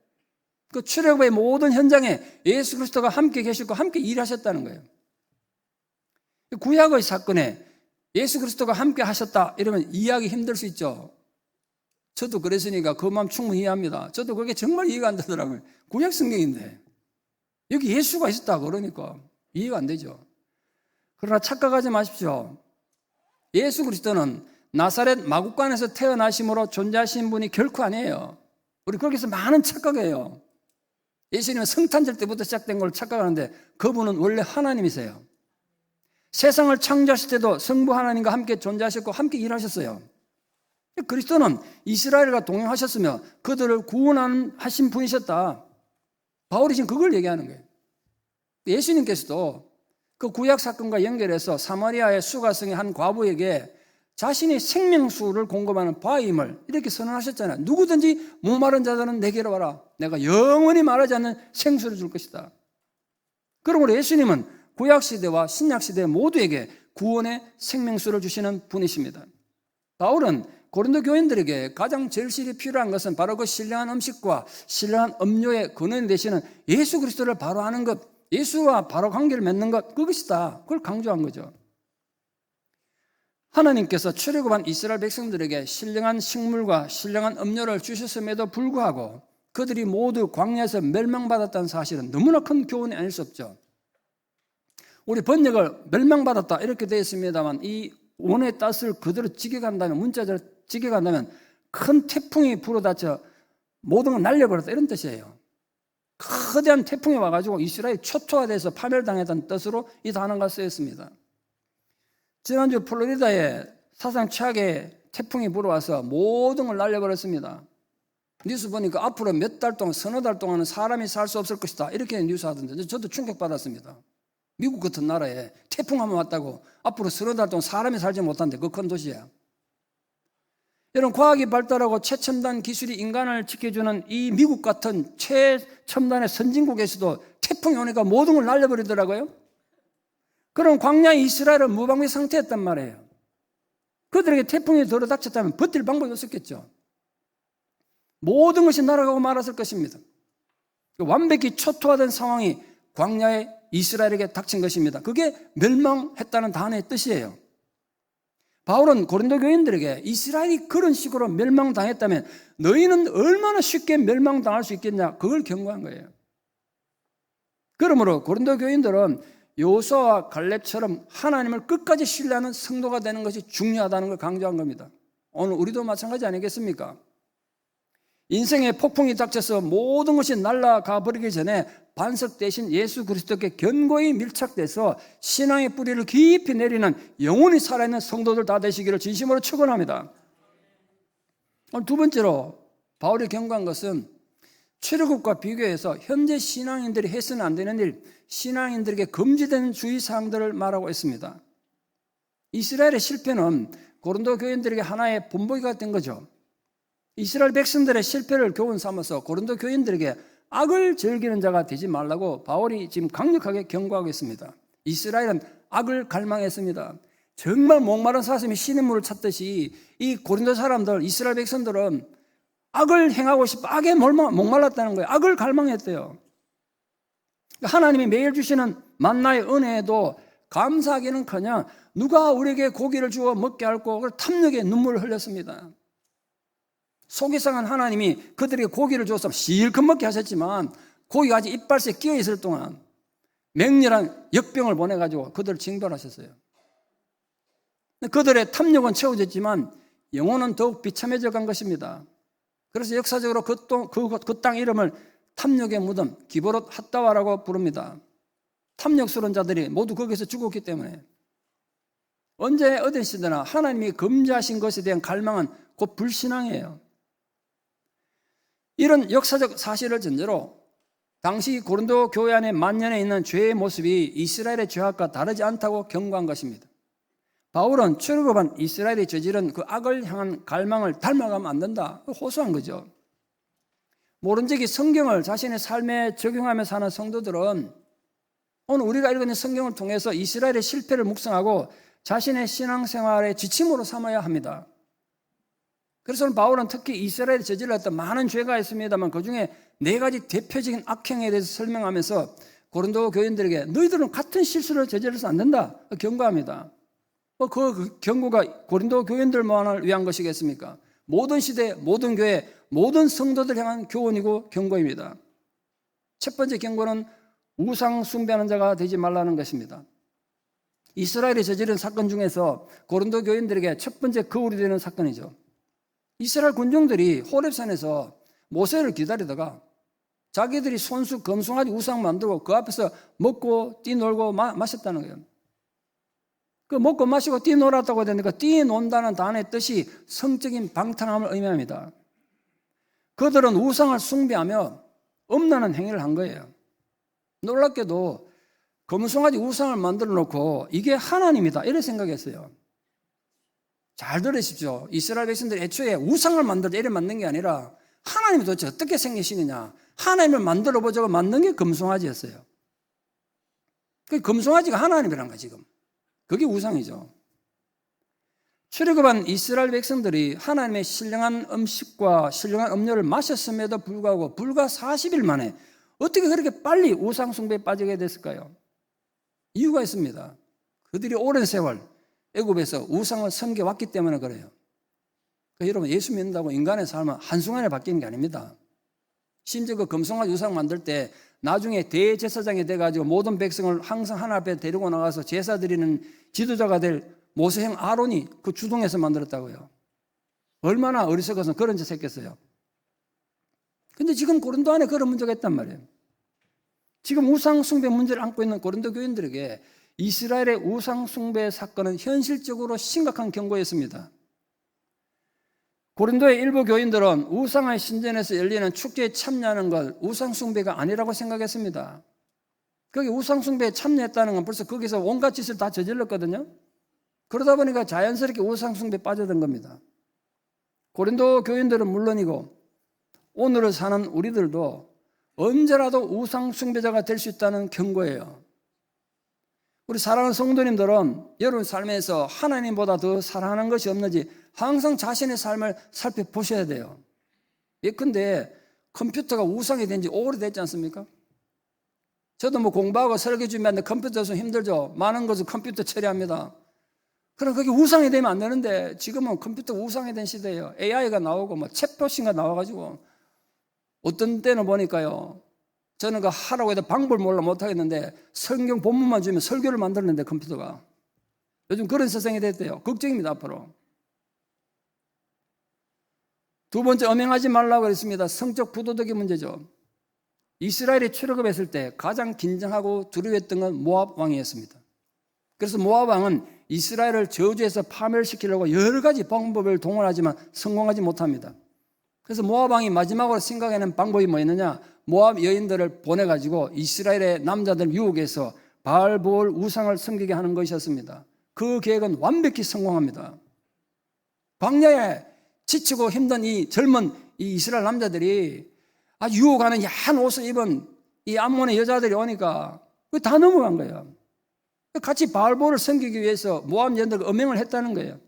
그 출애굽의 모든 현장에 예수 그리스도가 함께 계시고 함께 일하셨다는 거예요. 구약의 사건에 예수 그리스도가 함께 하셨다 이러면 이해하기 힘들 수 있죠. 저도 그랬으니까 그 마음 충분히 이해합니다. 저도 그게 정말 이해가 안 되더라고요. 구약 성경인데 여기 예수가 있었다 그러니까 이해가 안 되죠. 그러나 착각하지 마십시오. 예수 그리스도는 나사렛 마국간에서 태어나심으로 존재하신 분이 결코 아니에요. 우리 거기서 많은 착각해요. 예수님은 성탄절 때부터 시작된 걸 착각하는데 그분은 원래 하나님이세요. 세상을 창조하실 때도 성부 하나님과 함께 존재하셨고 함께 일하셨어요. 그리스도는 이스라엘과 동행하셨으며 그들을 구원하신 분이셨다. 바울이 지금 그걸 얘기하는 거예요. 예수님께서도 그 구약 사건과 연결해서 사마리아의 수가성의 한 과부에게 자신이 생명수를 공급하는 바임을 이렇게 선언하셨잖아요. 누구든지 목마른 자들은 내게로 와라. 내가 영원히 마르지 않는 생수를 줄 것이다. 그러므로 예수님은 구약시대와 신약시대 모두에게 구원의 생명수를 주시는 분이십니다. 바울은 고린도 교인들에게 가장 절실히 필요한 것은 바로 그 신령한 음식과 신령한 음료의 근원이 되시는 예수 그리스도를 바로 아는 것, 예수와 바로 관계를 맺는 것, 그것이다. 그걸 강조한 거죠. 하나님께서 출애굽한 이스라엘 백성들에게 신령한 식물과 신령한 음료를 주셨음에도 불구하고 그들이 모두 광야에서 멸망받았다는 사실은 너무나 큰 교훈이 아닐 수 없죠. 우리 번역을 멸망받았다 이렇게 되어 있습니다만 이 원의 뜻을 그대로 직역한다면, 문자적으로 직역한다면 큰 태풍이 불어닥쳐 모든 걸 날려버렸다 이런 뜻이에요. 거대한 태풍이 와가지고 이스라엘이 초토화돼서 파멸당했다는 뜻으로 이 단어가 쓰였습니다. 지난주 플로리다에 사상 최악의 태풍이 불어와서 모든 걸 날려버렸습니다. 뉴스 보니까 앞으로 몇 달 동안, 서너 달 동안은 사람이 살 수 없을 것이다, 이렇게 뉴스 하던데 저도 충격받았습니다. 미국 같은 나라에 태풍 한번 왔다고 앞으로 서너 달 동안 사람이 살지 못한대. 그 큰 도시야. 이런 과학이 발달하고 최첨단 기술이 인간을 지켜주는 이 미국 같은 최첨단의 선진국에서도 태풍이 오니까 모든 걸 날려버리더라고요. 그럼 광야의 이스라엘은 무방비 상태였단 말이에요. 그들에게 태풍이 들어닥쳤다면 버틸 방법이 없었겠죠. 모든 것이 날아가고 말았을 것입니다. 완벽히 초토화된 상황이 광야의 이스라엘에게 닥친 것입니다. 그게 멸망했다는 단어의 뜻이에요. 바울은 고린도 교인들에게 이스라엘이 그런 식으로 멸망당했다면 너희는 얼마나 쉽게 멸망당할 수 있겠냐, 그걸 경고한 거예요. 그러므로 고린도 교인들은 여호수아와 갈렙처럼 하나님을 끝까지 신뢰하는 성도가 되는 것이 중요하다는 걸 강조한 겁니다. 오늘 우리도 마찬가지 아니겠습니까? 인생의 폭풍이 닥쳐서 모든 것이 날아가 버리기 전에 반석 대신 예수 그리스도께 견고히 밀착돼서 신앙의 뿌리를 깊이 내리는 영원히 살아있는 성도들 다 되시기를 진심으로 축원합니다. 오늘 두 번째로 바울이 경고한 것은 출애굽과 비교해서 현재 신앙인들이 해서는 안 되는 일, 신앙인들에게 금지되는 주의사항들을 말하고 있습니다. 이스라엘의 실패는 고린도 교인들에게 하나의 본보기가 된 거죠. 이스라엘 백성들의 실패를 교훈 삼아서 고린도 교인들에게 악을 즐기는 자가 되지 말라고 바울이 지금 강력하게 경고하고 있습니다. 이스라엘은 악을 갈망했습니다. 정말 목마른 사슴이 신의 물을 찾듯이 이 고린도 사람들, 이스라엘 백성들은 악을 행하고 싶어 악에 목말랐다는 거예요. 악을 갈망했대요. 하나님이 매일 주시는 만나의 은혜에도 감사하기는커녕 누가 우리에게 고기를 주어 먹게 할꼬, 그걸 탐욕에 눈물을 흘렸습니다. 속이 상한 하나님이 그들에게 고기를 줘서 실컷 먹게 하셨지만 고기가 아직 이빨새 끼어 있을 동안 맹렬한 역병을 보내가지고 그들을 징벌하셨어요. 그들의 탐욕은 채워졌지만 영혼은 더욱 비참해져 간 것입니다. 그래서 역사적으로 그 땅 이름을 탐욕의 무덤, 기브롯 핫다와라고 부릅니다. 탐욕스러운 자들이 모두 거기서 죽었기 때문에 언제 어떤 시대나 하나님이 금지하신 것에 대한 갈망은 곧 불신앙이에요. 이런 역사적 사실을 전제로 당시 고린도 교회 안에 만연해 있는 죄의 모습이 이스라엘의 죄악과 다르지 않다고 경고한 것입니다. 바울은 출애굽한 이스라엘이 저지른 그 악을 향한 갈망을 닮아가면 안 된다, 호소한 거죠. 모른적이 성경을 자신의 삶에 적용하며 사는 성도들은 오늘 우리가 읽는 성경을 통해서 이스라엘의 실패를 묵상하고 자신의 신앙생활의 지침으로 삼아야 합니다. 그래서 바울은 특히 이스라엘이 저질렀던 많은 죄가 있습니다만 그중에 4가지 대표적인 악행에 대해서 설명하면서 고린도 교인들에게 너희들은 같은 실수를 저질러서 안 된다 경고합니다. 그 경고가 고린도 교인들만을 위한 것이겠습니까? 모든 시대, 모든 교회, 모든 성도들 향한 교훈이고 경고입니다. 첫 번째 경고는 우상 숭배하는 자가 되지 말라는 것입니다. 이스라엘이 저지른 사건 중에서 고린도 교인들에게 첫 번째 거울이 되는 사건이죠. 이스라엘 군중들이 호렙산에서 모세를 기다리다가 자기들이 손수 금송아지 우상 만들고 그 앞에서 먹고 뛰놀고 마셨다는 거예요. 그 먹고 마시고 뛰놀았다고 되니까 뛰논다는 단어의 뜻이 성적인 방탕함을 의미합니다. 그들은 우상을 숭배하며 엄란한 행위를 한 거예요. 놀랍게도 금송아지 우상을 만들어 놓고 이게 하나님이다 이렇게 생각했어요. 잘 들으십시오. 이스라엘 백성들이 애초에 우상을 만들어 이래 만든 게 아니라 하나님이 도대체 어떻게 생기시느냐, 하나님을 만들어 보자고 만든 게 금송아지였어요. 그 금송아지가 하나님이란 거야 지금. 그게 우상이죠. 출애굽한 이스라엘 백성들이 하나님의 신령한 음식과 신령한 음료를 마셨음에도 불구하고 불과 40일 만에 어떻게 그렇게 빨리 우상 숭배에 빠지게 됐을까요? 이유가 있습니다. 그들이 오랜 세월 애굽에서 우상을 섬겨왔기 때문에 그래요. 그러니까 여러분, 예수 믿는다고 인간의 삶은 한순간에 바뀌는 게 아닙니다. 심지어 그 금송아지 우상 만들 때 나중에 대제사장이 돼가지고 모든 백성을 항상 하나 앞에 데리고 나가서 제사 드리는 지도자가 될 모세형 아론이 그 주동해서 만들었다고요. 얼마나 어리석어서 그런 짓 했겠어요. 근데 지금 고린도 안에 그런 문제가 있단 말이에요. 지금 우상 숭배 문제를 안고 있는 고린도 교인들에게 이스라엘의 우상 숭배 사건은 현실적으로 심각한 경고였습니다. 고린도의 일부 교인들은 우상의 신전에서 열리는 축제에 참여하는 걸 우상 숭배가 아니라고 생각했습니다. 거기 우상 숭배에 참여했다는 건 벌써 거기서 온갖 짓을 다 저질렀거든요. 그러다 보니까 자연스럽게 우상 숭배에 빠져든 겁니다. 고린도 교인들은 물론이고 오늘을 사는 우리들도 언제라도 우상 숭배자가 될 수 있다는 경고예요. 우리 사랑하는 성도님들은 여러분 삶에서 하나님보다 더 사랑하는 것이 없는지 항상 자신의 삶을 살펴보셔야 돼요. 예컨대 컴퓨터가 우상이 된 지 오래됐지 않습니까? 저도 뭐 공부하고 설계 준비하는데 컴퓨터 없으면 힘들죠. 많은 것을 컴퓨터 처리합니다. 그럼 그게 우상이 되면 안 되는데 지금은 컴퓨터 우상이 된 시대예요. AI가 나오고 뭐 챗봇인가 나와가지고 어떤 때는 보니까요. 저는 그 하라고 해도 방법을 몰라 못하겠는데 성경 본문만 주면 설교를 만들었는데 컴퓨터가. 요즘 그런 세상이 됐대요. 걱정입니다 앞으로. 두 번째 엄행하지 말라고 그랬습니다. 성적 부도덕의 문제죠. 이스라엘이 출애굽했을 때 가장 긴장하고 두려워했던 건 모압 왕이었습니다. 그래서 모압 왕은 이스라엘을 저주해서 파멸시키려고 여러 가지 방법을 동원하지만 성공하지 못합니다. 그래서 모압 왕이 마지막으로 생각하는 방법이 뭐였느냐? 모압 여인들을 보내가지고 이스라엘의 남자들 유혹해서 바알보올 우상을 섬기게 하는 것이었습니다. 그 계획은 완벽히 성공합니다. 광야에 지치고 힘든 이 젊은 이 이스라엘 남자들이 아주 유혹하는 야한 옷을 입은 이 암몬의 여자들이 오니까 다 넘어간 거예요. 같이 바알보를 섬기기 위해서 모압 여인들과 음행을 했다는 거예요.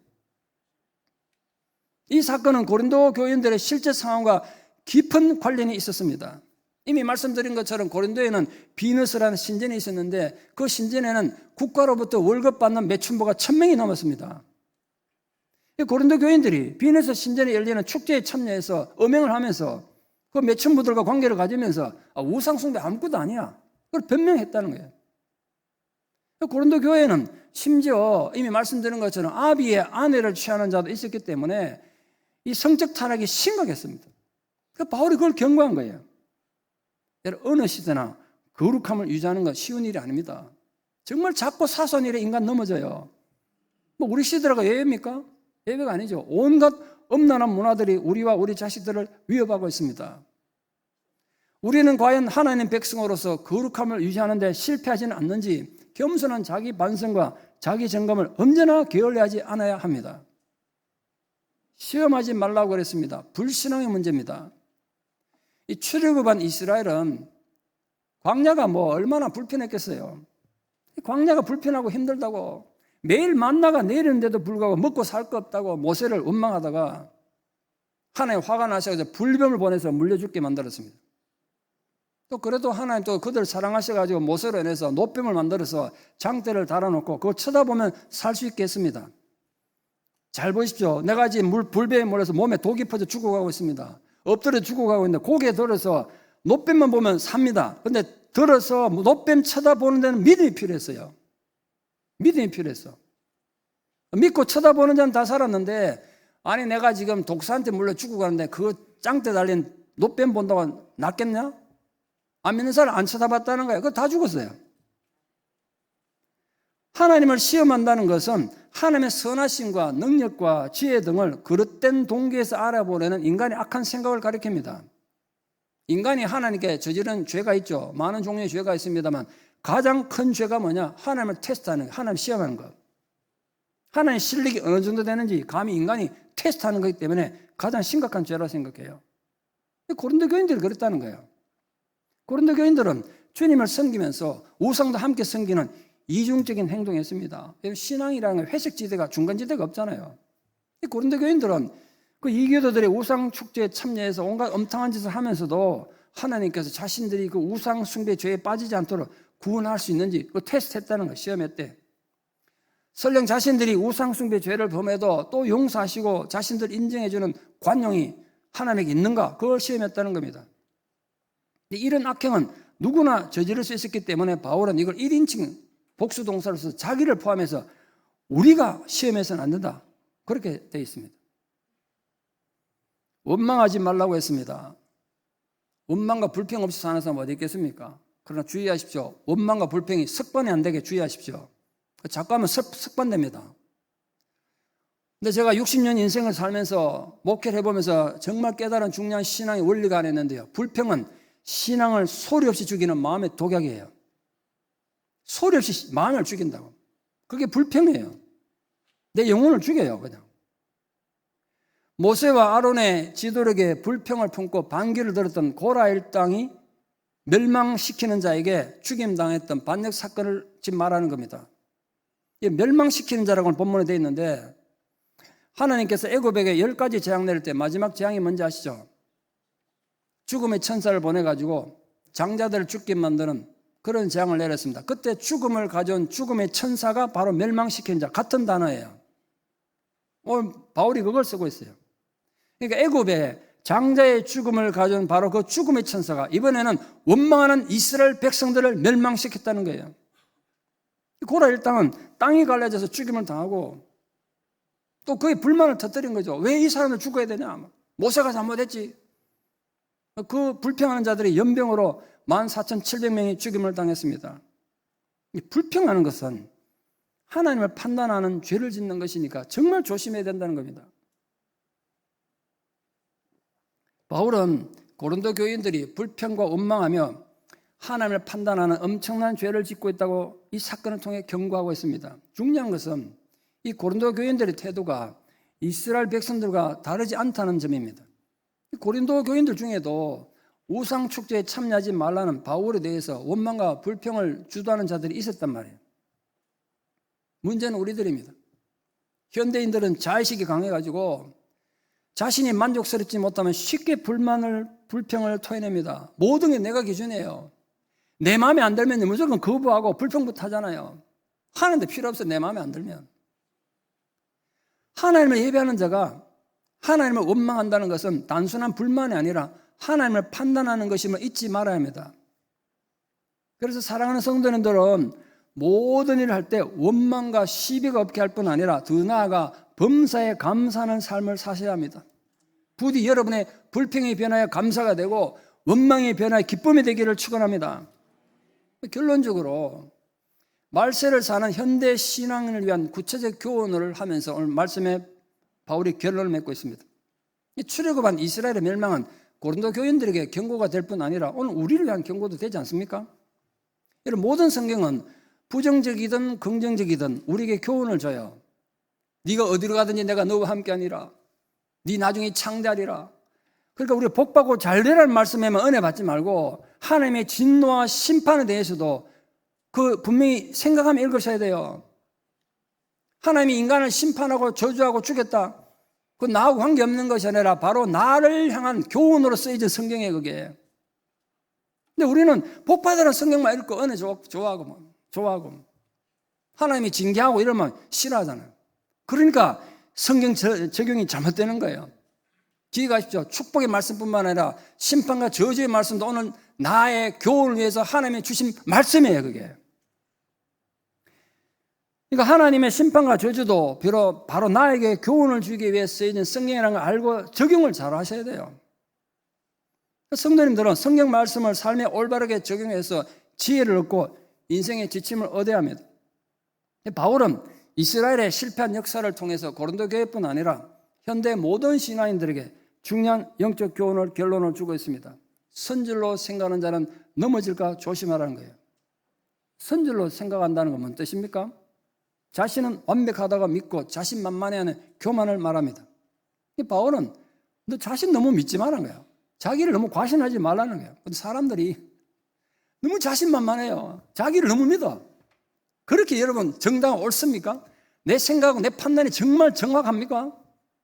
이 사건은 고린도 교인들의 실제 상황과 깊은 관련이 있었습니다. 이미 말씀드린 것처럼 고린도에는 비너스라는 신전이 있었는데 그 신전에는 국가로부터 월급 받는 매춘부가 1000명이 넘었습니다. 고린도 교인들이 비너스 신전에 열리는 축제에 참여해서 음행을 하면서 그 매춘부들과 관계를 가지면서 우상 숭배 아무것도 아니야. 그걸 변명했다는 거예요. 고린도 교회는 심지어 이미 말씀드린 것처럼 아비의 아내를 취하는 자도 있었기 때문에 이 성적 타락이 심각했습니다. 바울이 그걸 경고한 거예요. 여러분, 어느 시대나 거룩함을 유지하는 건 쉬운 일이 아닙니다. 정말 작고 사소한 일에 인간 넘어져요. 뭐 우리 시대라고 예외입니까? 예외가 아니죠. 온갖 엄난한 문화들이 우리와 우리 자식들을 위협하고 있습니다. 우리는 과연 하나님 백성으로서 거룩함을 유지하는 데 실패하지는 않는지 겸손한 자기 반성과 자기 점검을 언제나 게을리하지 않아야 합니다. 시험하지 말라고 그랬습니다. 불신앙의 문제입니다. 이 출애굽한 이스라엘은 광야가 뭐 얼마나 불편했겠어요. 광야가 불편하고 힘들다고 매일 만나가 내리는데도 불구하고 먹고 살 거 없다고 모세를 원망하다가 하나님 화가 나셔서 불뱀을 보내서 물려 죽게 만들었습니다. 또 그래도 하나님 또 그들 사랑하셔가지고 모세로 인해서 노뱀을 만들어서 장대를 달아놓고 그거 쳐다보면 살 수 있게 했습니다. 잘 보십시오. 내가 지금 불뱀에 물려서 몸에 독이 퍼져 죽어가고 있습니다. 엎드려 죽어가고 있는데 고개 들어서 노뱀만 보면 삽니다. 근데 들어서 노뱀 쳐다보는 데는 믿음이 필요했어요. 믿음이 필요했어. 믿고 쳐다보는 자는 다 살았는데 아니 내가 지금 독사한테 물려 죽어가는데 그 짱대 달린 노뱀 본다고 낫겠냐? 안 믿는 사람 안 쳐다봤다는 거예요. 그거 다 죽었어요. 하나님을 시험한다는 것은 하나님의 선하심과 능력과 지혜 등을 그릇된 동기에서 알아보려는 인간의 악한 생각을 가리킵니다. 인간이 하나님께 저지른 죄가 있죠. 많은 종류의 죄가 있습니다만 가장 큰 죄가 뭐냐? 하나님을 테스트하는, 하나님 시험하는 것. 하나님의 실력이 어느 정도 되는지 감히 인간이 테스트하는 거기 때문에 가장 심각한 죄라고 생각해요. 고린도 교인들이 그랬다는 거예요. 고린도 교인들은 주님을 섬기면서 우상도 함께 섬기는 이중적인 행동이었습니다. 신앙이라는 건 회색지대가 중간지대가 없잖아요. 고린도 교인들은 그 이교도들의 우상 축제에 참여해서 온갖 엄탕한 짓을 하면서도 하나님께서 자신들이 그 우상 숭배 죄에 빠지지 않도록 구원할 수 있는지 그 테스트했다는 거 시험했대. 설령 자신들이 우상 숭배 죄를 범해도 또 용서하시고 자신들 인정해주는 관용이 하나님에게 있는가 그걸 시험했다는 겁니다. 이런 악행은 누구나 저지를 수 있었기 때문에 바울은 이걸 1인칭 복수동사로 써서 자기를 포함해서 우리가 시험해서는 안 된다. 그렇게 되어 있습니다. 원망하지 말라고 했습니다. 원망과 불평 없이 사는 사람 어디 있겠습니까? 그러나 주의하십시오. 원망과 불평이 습관이 안 되게 주의하십시오. 자꾸 하면 습관됩니다. 근데 제가 60년 인생을 살면서 목회를 해보면서 정말 깨달은 중요한 신앙의 원리가 하나 있는데요. 불평은 신앙을 소리 없이 죽이는 마음의 독약이에요. 소리 없이 마음을 죽인다고. 그게 불평이에요. 내 영혼을 죽여요, 그냥. 모세와 아론의 지도력에 불평을 품고 반기를 들었던 고라 일당이 멸망시키는 자에게 죽임당했던 반역 사건을 지금 말하는 겁니다. 멸망시키는 자라고는 본문에 되어 있는데, 하나님께서 애굽에게 10가지 재앙 내릴 때 마지막 재앙이 뭔지 아시죠? 죽음의 천사를 보내가지고 장자들을 죽게 만드는 그런 재앙을 내렸습니다. 그때 죽음을 가져온 죽음의 천사가 바로 멸망시키는 자, 같은 단어예요. 오늘 바울이 그걸 쓰고 있어요. 그러니까 애굽에 장자의 죽음을 가져온 바로 그 죽음의 천사가 이번에는 원망하는 이스라엘 백성들을 멸망시켰다는 거예요. 고라 일당은 땅이 갈라져서 죽임을 당하고 또 그의 불만을 터뜨린 거죠. 왜 이 사람을 죽어야 되냐? 모세가 잘못했지. 그 불평하는 자들이 연병으로 14,700명이 죽임을 당했습니다. 불평하는 것은 하나님을 판단하는 죄를 짓는 것이니까 정말 조심해야 된다는 겁니다. 바울은 고린도 교인들이 불평과 원망하며 하나님을 판단하는 엄청난 죄를 짓고 있다고 이 사건을 통해 경고하고 있습니다. 중요한 것은 이 고린도 교인들의 태도가 이스라엘 백성들과 다르지 않다는 점입니다. 고린도 교인들 중에도 우상 축제에 참여하지 말라는 바울에 대해서 원망과 불평을 주도하는 자들이 있었단 말이에요. 문제는 우리들입니다. 현대인들은 자의식이 강해가지고 자신이 만족스럽지 못하면 쉽게 불평을 토해냅니다. 모든 게 내가 기준이에요. 내 마음에 안 들면 무조건 거부하고 불평부터 하잖아요. 하는데 필요 없어, 내 마음에 안 들면. 하나님을 예배하는 자가 하나님을 원망한다는 것은 단순한 불만이 아니라 하나님을 판단하는 것임을 잊지 말아야 합니다. 그래서 사랑하는 성도님들은 모든 일을 할 때 원망과 시비가 없게 할 뿐 아니라 더 나아가 범사에 감사하는 삶을 사셔야 합니다. 부디 여러분의 불평이 변하여 감사가 되고 원망이 변하여 기쁨이 되기를 축원합니다. 결론적으로 말세를 사는 현대 신앙을 위한 구체적 교훈을 하면서 오늘 말씀에 바울이 결론을 맺고 있습니다. 이 출애굽한 이스라엘의 멸망은 고린도 교인들에게 경고가 될 뿐 아니라 오늘 우리를 위한 경고도 되지 않습니까? 이런 모든 성경은 부정적이든 긍정적이든 우리에게 교훈을 줘요. 네가 어디로 가든지 내가 너와 함께하니라. 네 나중에 창대하리라. 그러니까 우리가 복받고 잘되라는 말씀에만 은혜 받지 말고 하나님의 진노와 심판에 대해서도 그 분명히 생각하며 읽으셔야 돼요. 하나님이 인간을 심판하고 저주하고 죽였다. 그 나하고 관계없는 것이 아니라 바로 나를 향한 교훈으로 쓰여진 성경이에요, 그게. 근데 우리는 복받으라는 성경만 읽고 은혜 좋아하고 하나님이 징계하고 이러면 싫어하잖아요. 그러니까 성경 적용이 잘못되는 거예요. 기억하십시오. 축복의 말씀뿐만 아니라 심판과 저주의 말씀도 오늘 나의 교훈을 위해서 하나님이 주신 말씀이에요, 그게. 그러니까 하나님의 심판과 저주도 비록 바로 나에게 교훈을 주기 위해 쓰여진 성경이라는 걸 알고 적용을 잘 하셔야 돼요. 성도님들은 성경 말씀을 삶에 올바르게 적용해서 지혜를 얻고 인생의 지침을 얻어야 합니다. 바울은 이스라엘의 실패한 역사를 통해서 고린도 교회뿐 아니라 현대 모든 신앙인들에게 중요한 영적 교훈을 결론을 주고 있습니다. 선질로 생각하는 자는 넘어질까 조심하라는 거예요. 선질로 생각한다는 건 뭔 뜻입니까? 자신은 완벽하다고 믿고 자신만만해하는 교만을 말합니다. 바울은 너 자신 너무 믿지 말라는 거예요. 자기를 너무 과신하지 말라는 거예요. 근데 사람들이 너무 자신만만해요. 자기를 너무 믿어. 그렇게 여러분 정답은 옳습니까? 내 생각하고 내 판단이 정말 정확합니까?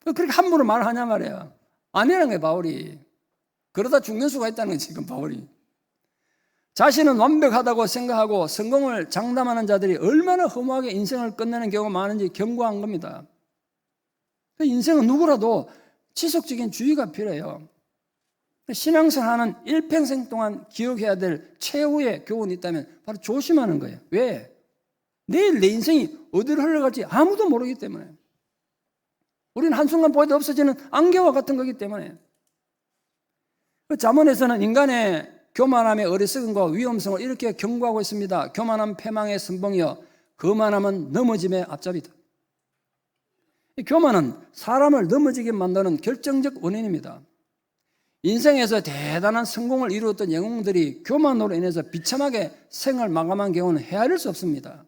그렇게 함부로 말하냐 말이에요. 아니라는 거예요, 바울이. 그러다 죽는 수가 있다는 거예요, 지금 바울이. 자신은 완벽하다고 생각하고 성공을 장담하는 자들이 얼마나 허무하게 인생을 끝내는 경우가 많은지 경고한 겁니다. 인생은 누구라도 지속적인 주의가 필요해요. 신앙생활하는 일평생 동안 기억해야 될 최후의 교훈이 있다면 바로 조심하는 거예요. 왜? 내일 내 인생이 어디로 흘러갈지 아무도 모르기 때문에. 우리는 한순간 보여도 없어지는 안개와 같은 거기 때문에. 잠언에서는 인간의 교만함의 어리석음과 위험성을 이렇게 경고하고 있습니다. 교만함 패망의 선봉이여 거만하면 넘어짐의 앞잡이다. 이 교만은 사람을 넘어지게 만드는 결정적 원인입니다. 인생에서 대단한 성공을 이루었던 영웅들이 교만으로 인해서 비참하게 생을 마감한 경우는 헤아릴 수 없습니다.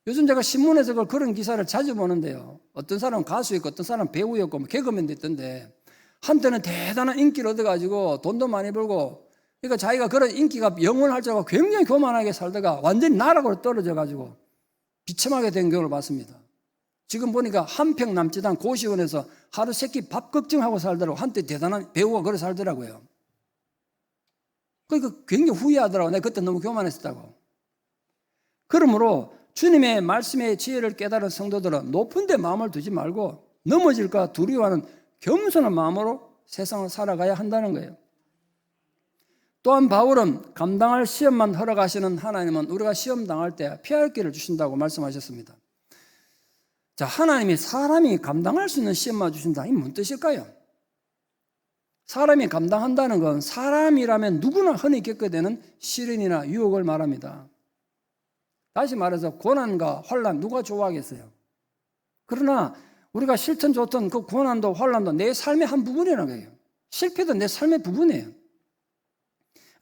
요즘 제가 신문에서 그런 기사를 자주 보는데요. 어떤 사람은 가수였고 어떤 사람은 배우였고 뭐 개그맨도 있던데 한때는 대단한 인기를 얻어가지고 돈도 많이 벌고 그러니까 자기가 그런 인기가 영원할 줄 알고 굉장히 교만하게 살다가 완전히 나락으로 떨어져가지고 비참하게 된 경우를 봤습니다. 지금 보니까 한 평 남짓 한 고시원에서 하루 세끼 밥 걱정하고 살더라고. 한때 대단한 배우가 그래 살더라고요. 그러니까 굉장히 후회하더라고. 내가 그때 너무 교만했었다고. 그러므로 주님의 말씀의 지혜를 깨달은 성도들은 높은 데 마음을 두지 말고 넘어질까 두려워하는 겸손한 마음으로 세상을 살아가야 한다는 거예요. 또한 바울은 감당할 시험만 허락하시는 하나님은 우리가 시험 당할 때 피할 길을 주신다고 말씀하셨습니다. 자, 하나님이 사람이 감당할 수 있는 시험만 주신다. 이게 무슨 뜻일까요? 사람이 감당한다는 건 사람이라면 누구나 흔히 겪게 되는 시련이나 유혹을 말합니다. 다시 말해서 고난과 환난 누가 좋아하겠어요? 그러나 우리가 싫든 좋든 그 고난도 환난도 내 삶의 한 부분이라는 거예요. 실패도 내 삶의 부분이에요.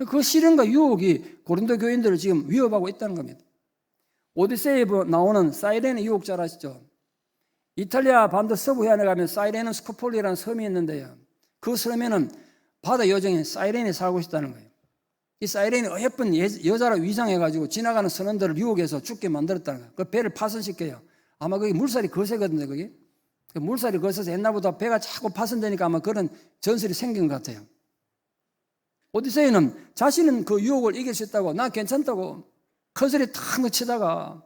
그 시련과 유혹이 고린도 교인들을 지금 위협하고 있다는 겁니다. 오디세이에 나오는 사이렌의 유혹 잘 아시죠? 이탈리아 반도 서부 해안에 가면 사이렌 스코폴리라는 섬이 있는데요. 그 섬에는 바다 요정인 사이렌이 살고 있다는 거예요. 이 사이렌이 예쁜 여자로 위장해가지고 지나가는 선원들을 유혹해서 죽게 만들었다는 거예요. 그 배를 파손시켜요. 아마 거기 물살이 거세거든요, 거기. 물살이 거세서 옛날보다 배가 자꾸 파손되니까 아마 그런 전설이 생긴 것 같아요. 오디세이는 자신은 그 유혹을 이길 수 있다고, 나 괜찮다고 큰 소리 탁 치다가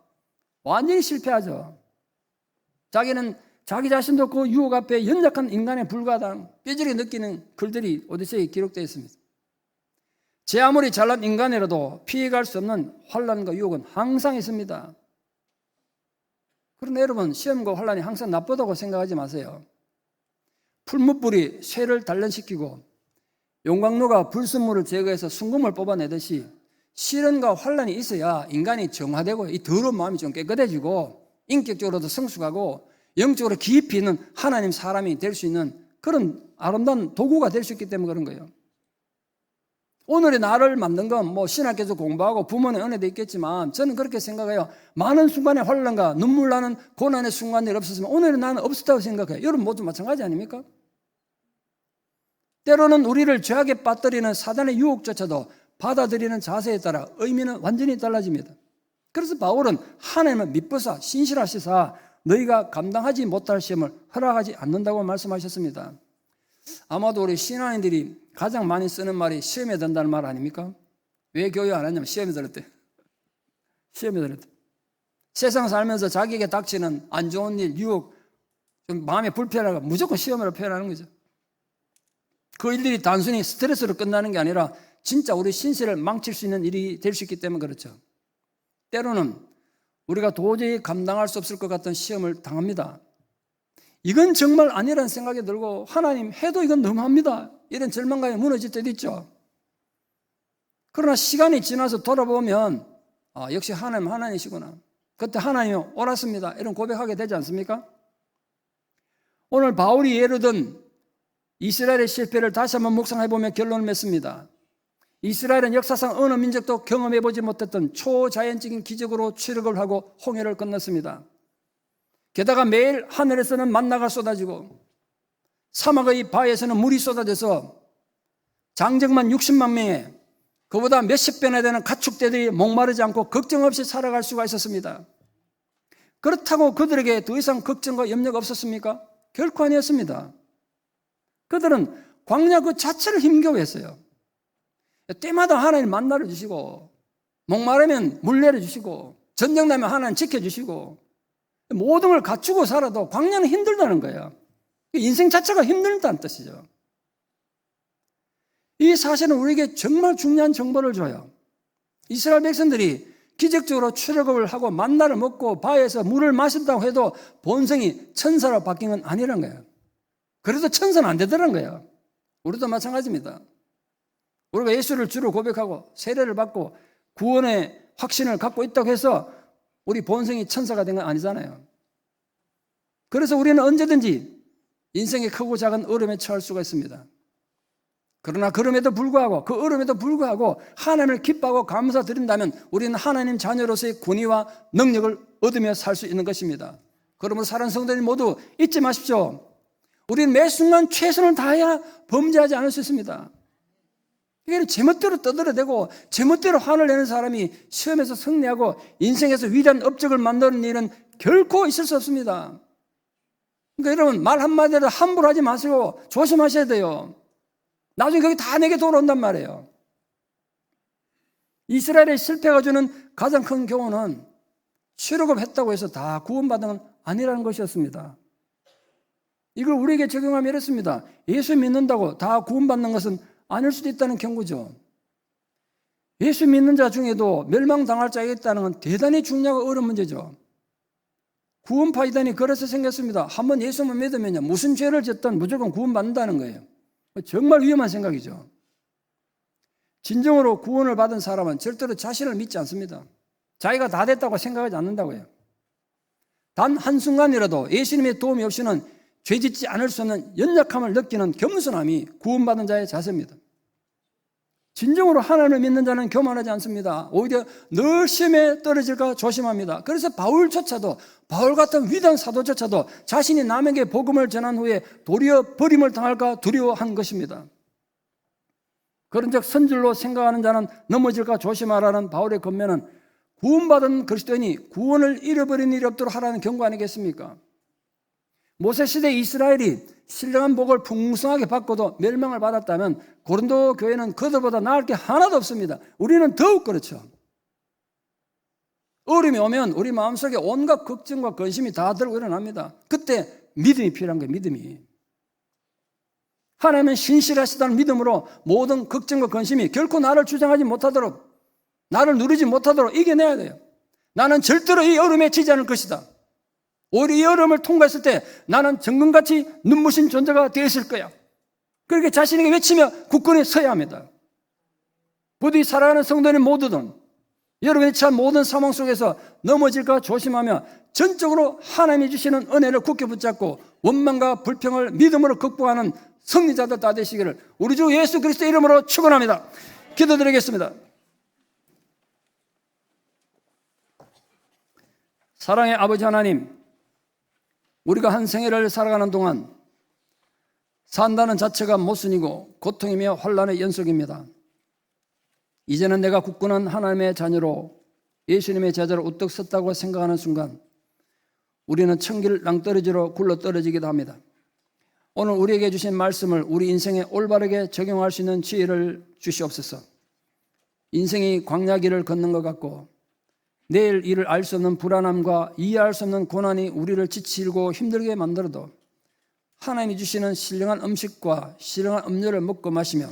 완전히 실패하죠. 자기는 자기 자신도 그 유혹 앞에 연약한 인간에 불과하다는 뼈저리게 느끼는 글들이 오디세이에 기록되어 있습니다. 제 아무리 잘난 인간이라도 피해갈 수 없는 환난과 유혹은 항상 있습니다. 그러나 여러분, 시험과 환난이 항상 나쁘다고 생각하지 마세요. 풀무불이 쇠를 단련시키고 용광로가 불순물을 제거해서 순금을 뽑아내듯이 시련과 환난이 있어야 인간이 정화되고 이 더러운 마음이 좀 깨끗해지고 인격적으로도 성숙하고 영적으로 깊이 있는 하나님 사람이 될 수 있는 그런 아름다운 도구가 될 수 있기 때문에 그런 거예요. 오늘의 나를 만든 건 뭐 신학교에서 공부하고 부모의 은혜도 있겠지만 저는 그렇게 생각해요. 많은 순간의 환난과 눈물 나는 고난의 순간들이 없었으면 오늘의 나는 없었다고 생각해요. 여러분 모두 마찬가지 아닙니까? 때로는 우리를 죄악에 빠뜨리는 사단의 유혹조차도 받아들이는 자세에 따라 의미는 완전히 달라집니다. 그래서 바울은 하나님은 미쁘사 신실하시사 너희가 감당하지 못할 시험을 허락하지 않는다고 말씀하셨습니다. 아마도 우리 신앙인들이 가장 많이 쓰는 말이 시험에 든다는 말 아닙니까? 왜 교육 안 하냐면 시험에 들었대. 시험에 들었대. 세상 살면서 자기에게 닥치는 안 좋은 일, 유혹, 좀 마음에 불편하고 무조건 시험으로 표현하는 거죠. 그 일들이 단순히 스트레스로 끝나는 게 아니라 진짜 우리 신세를 망칠 수 있는 일이 될 수 있기 때문에 그렇죠. 때로는 우리가 도저히 감당할 수 없을 것 같은 시험을 당합니다. 이건 정말 아니라는 생각이 들고 하나님 해도 이건 너무합니다. 이런 절망감에 무너질 때도 있죠. 그러나 시간이 지나서 돌아보면 역시 하나님 하나님이시구나. 그때 하나님이 옳았습니다. 이런 고백하게 되지 않습니까? 오늘 바울이 예로 든 이스라엘의 실패를 다시 한번 묵상해보며 결론을 맺습니다. 이스라엘은 역사상 어느 민족도 경험해보지 못했던 초자연적인 기적으로 출애굽을 하고 홍해를 건넜습니다. 게다가 매일 하늘에서는 만나가 쏟아지고 사막의 바위에서는 물이 쏟아져서 장정만 60만 명의 그보다 몇십 배나 되는 가축대들이 목마르지 않고 걱정 없이 살아갈 수가 있었습니다. 그렇다고 그들에게 더 이상 걱정과 염려가 없었습니까? 결코 아니었습니다. 그들은 광야 그 자체를 힘겨워했어요. 때마다 하나님 만나를 주시고 목마르면 물 내려주시고 전쟁 나면 하나님 지켜주시고 모든 걸 갖추고 살아도 광야는 힘들다는 거예요. 인생 자체가 힘들다는 뜻이죠. 이 사실은 우리에게 정말 중요한 정보를 줘요. 이스라엘 백성들이 기적적으로 출애굽을 하고 만나를 먹고 바위에서 물을 마신다고 해도 본성이 천사로 바뀐 건 아니란 거예요. 그래도 천사는 안 되더란 거예요. 우리도 마찬가지입니다. 우리가 예수를 주로 고백하고 세례를 받고 구원의 확신을 갖고 있다고 해서 우리 본성이 천사가 된 건 아니잖아요. 그래서 우리는 언제든지 인생의 크고 작은 어려움에 처할 수가 있습니다. 그러나 그럼에도 불구하고, 그 어려움에도 불구하고 하나님을 기뻐하고 감사드린다면 우리는 하나님 자녀로서의 권위와 능력을 얻으며 살 수 있는 것입니다. 그러므로 사랑하는 성도님 모두 잊지 마십시오. 우리는 매 순간 최선을 다해야 범죄하지 않을 수 있습니다. 이게 제멋대로 떠들어대고 제멋대로 화를 내는 사람이 시험에서 승리하고 인생에서 위대한 업적을 만드는 일은 결코 있을 수 없습니다. 그러니까 여러분, 말 한마디라도 함부로 하지 마시고 조심하셔야 돼요. 나중에 그게 다 내게 돌아온단 말이에요. 이스라엘의 실패가 주는 가장 큰 교훈은 출애굽했다고 해서 다 구원받은 건 아니라는 것이었습니다. 이걸 우리에게 적용하면 이렇습니다. 예수 믿는다고 다 구원받는 것은 아닐 수도 있다는 경고죠. 예수 믿는 자 중에도 멸망당할 자가 있다는 건 대단히 중요하고 어려운 문제죠. 구원파 이단이 그래서 생겼습니다. 한번 예수만 믿으면요, 무슨 죄를 짓든 무조건 구원받는다는 거예요. 정말 위험한 생각이죠. 진정으로 구원을 받은 사람은 절대로 자신을 믿지 않습니다. 자기가 다 됐다고 생각하지 않는다고요. 단 한순간이라도 예수님의 도움이 없이는 죄 짓지 않을 수 없는 연약함을 느끼는 겸손함이 구원받은 자의 자세입니다. 진정으로 하나님을 믿는 자는 교만하지 않습니다. 오히려 늘 시험에 떨어질까 조심합니다. 그래서 바울조차도, 바울 같은 위대한 사도조차도 자신이 남에게 복음을 전한 후에 도리어 버림을 당할까 두려워한 것입니다. 그런즉 선질로 생각하는 자는 넘어질까 조심하라는 바울의 권면은 구원받은 그리스도인이 구원을 잃어버리는 일이 없도록 하라는 경고 아니겠습니까? 모세시대 이스라엘이 신령한 복을 풍성하게 받고도 멸망을 받았다면 고린도 교회는 그들보다 나을 게 하나도 없습니다. 우리는 더욱 그렇죠. 어려움이 오면 우리 마음속에 온갖 걱정과 근심이 다 들고 일어납니다. 그때 믿음이 필요한 거예요. 믿음이. 하나님은 신실하시다는 믿음으로 모든 걱정과 근심이 결코 나를 주장하지 못하도록, 나를 누르지 못하도록 이겨내야 돼요. 나는 절대로 이 어려움에 지지 않을 것이다. 오히려 이 어려움을 통과했을 때 나는 정금같이 눈부신 존재가 되었을 거야. 그렇게 자신에게 외치며 굳건히 서야 합니다. 부디 살아가는 성도님 모두는 여러분이 처한 모든 상황 속에서 넘어질까 조심하며 전적으로 하나님이 주시는 은혜를 굳게 붙잡고 원망과 불평을 믿음으로 극복하는 승리자들 다 되시기를 우리 주 예수 그리스도의 이름으로 축원합니다. 기도드리겠습니다. 사랑의 아버지 하나님, 우리가 한 생애를 살아가는 동안 산다는 자체가 모순이고 고통이며 환난의 연속입니다. 이제는 내가 굳건한 하나님의 자녀로 예수님의 제자로 우뚝 섰다고 생각하는 순간 우리는 천길 낭떠러지로 굴러 떨어지기도 합니다. 오늘 우리에게 주신 말씀을 우리 인생에 올바르게 적용할 수 있는 지혜를 주시옵소서. 인생이 광야길을 걷는 것 같고 내일 일을 알 수 없는 불안함과 이해할 수 없는 고난이 우리를 지치고 힘들게 만들어도 하나님이 주시는 신령한 음식과 신령한 음료를 먹고 마시며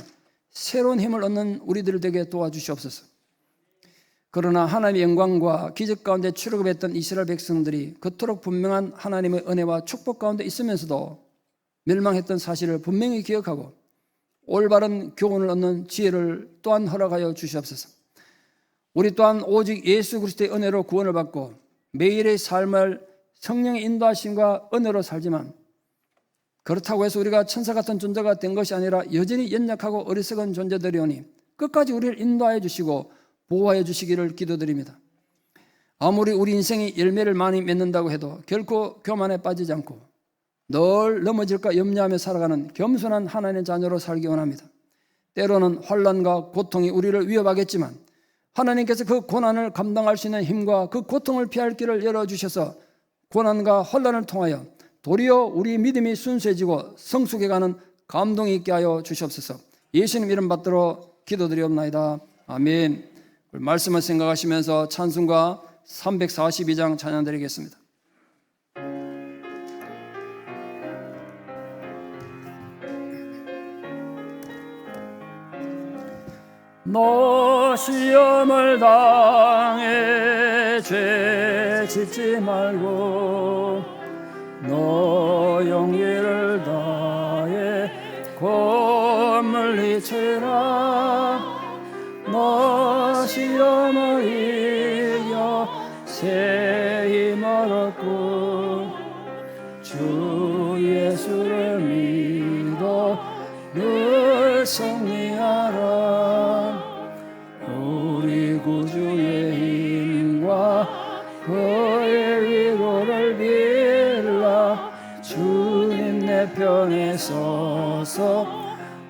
새로운 힘을 얻는 우리들 되게 도와주시옵소서. 그러나 하나님의 영광과 기적 가운데 출애굽했던 이스라엘 백성들이 그토록 분명한 하나님의 은혜와 축복 가운데 있으면서도 멸망했던 사실을 분명히 기억하고 올바른 교훈을 얻는 지혜를 또한 허락하여 주시옵소서. 우리 또한 오직 예수 그리스도의 은혜로 구원을 받고 매일의 삶을 성령의 인도하심과 은혜로 살지만 그렇다고 해서 우리가 천사 같은 존재가 된 것이 아니라 여전히 연약하고 어리석은 존재들이오니 끝까지 우리를 인도하여 주시고 보호하여 주시기를 기도드립니다. 아무리 우리 인생이 열매를 많이 맺는다고 해도 결코 교만에 빠지지 않고 늘 넘어질까 염려하며 살아가는 겸손한 하나님의 자녀로 살기 원합니다. 때로는 환난과 고통이 우리를 위협하겠지만 하나님께서 그 고난을 감당할 수 있는 힘과 그 고통을 피할 길을 열어주셔서 고난과 환난을 통하여 도리어 우리 믿음이 순수해지고 성숙해가는 감동이 있게 하여 주시옵소서. 예수님 이름 받들어 기도드리옵나이다. 아멘. 말씀을 생각하시면서 찬송가 342장 찬양 드리겠습니다. 너 시험을 당해 죄 짓지 말고 너 용기를 다해 곧 물리쳐라. 너 시험을 이겨 새 힘을 얻고 주 예수를 믿어 늘 승리하라. 우리 구주의 힘과 그의 위로를 빌라. 주님 내 편에 서서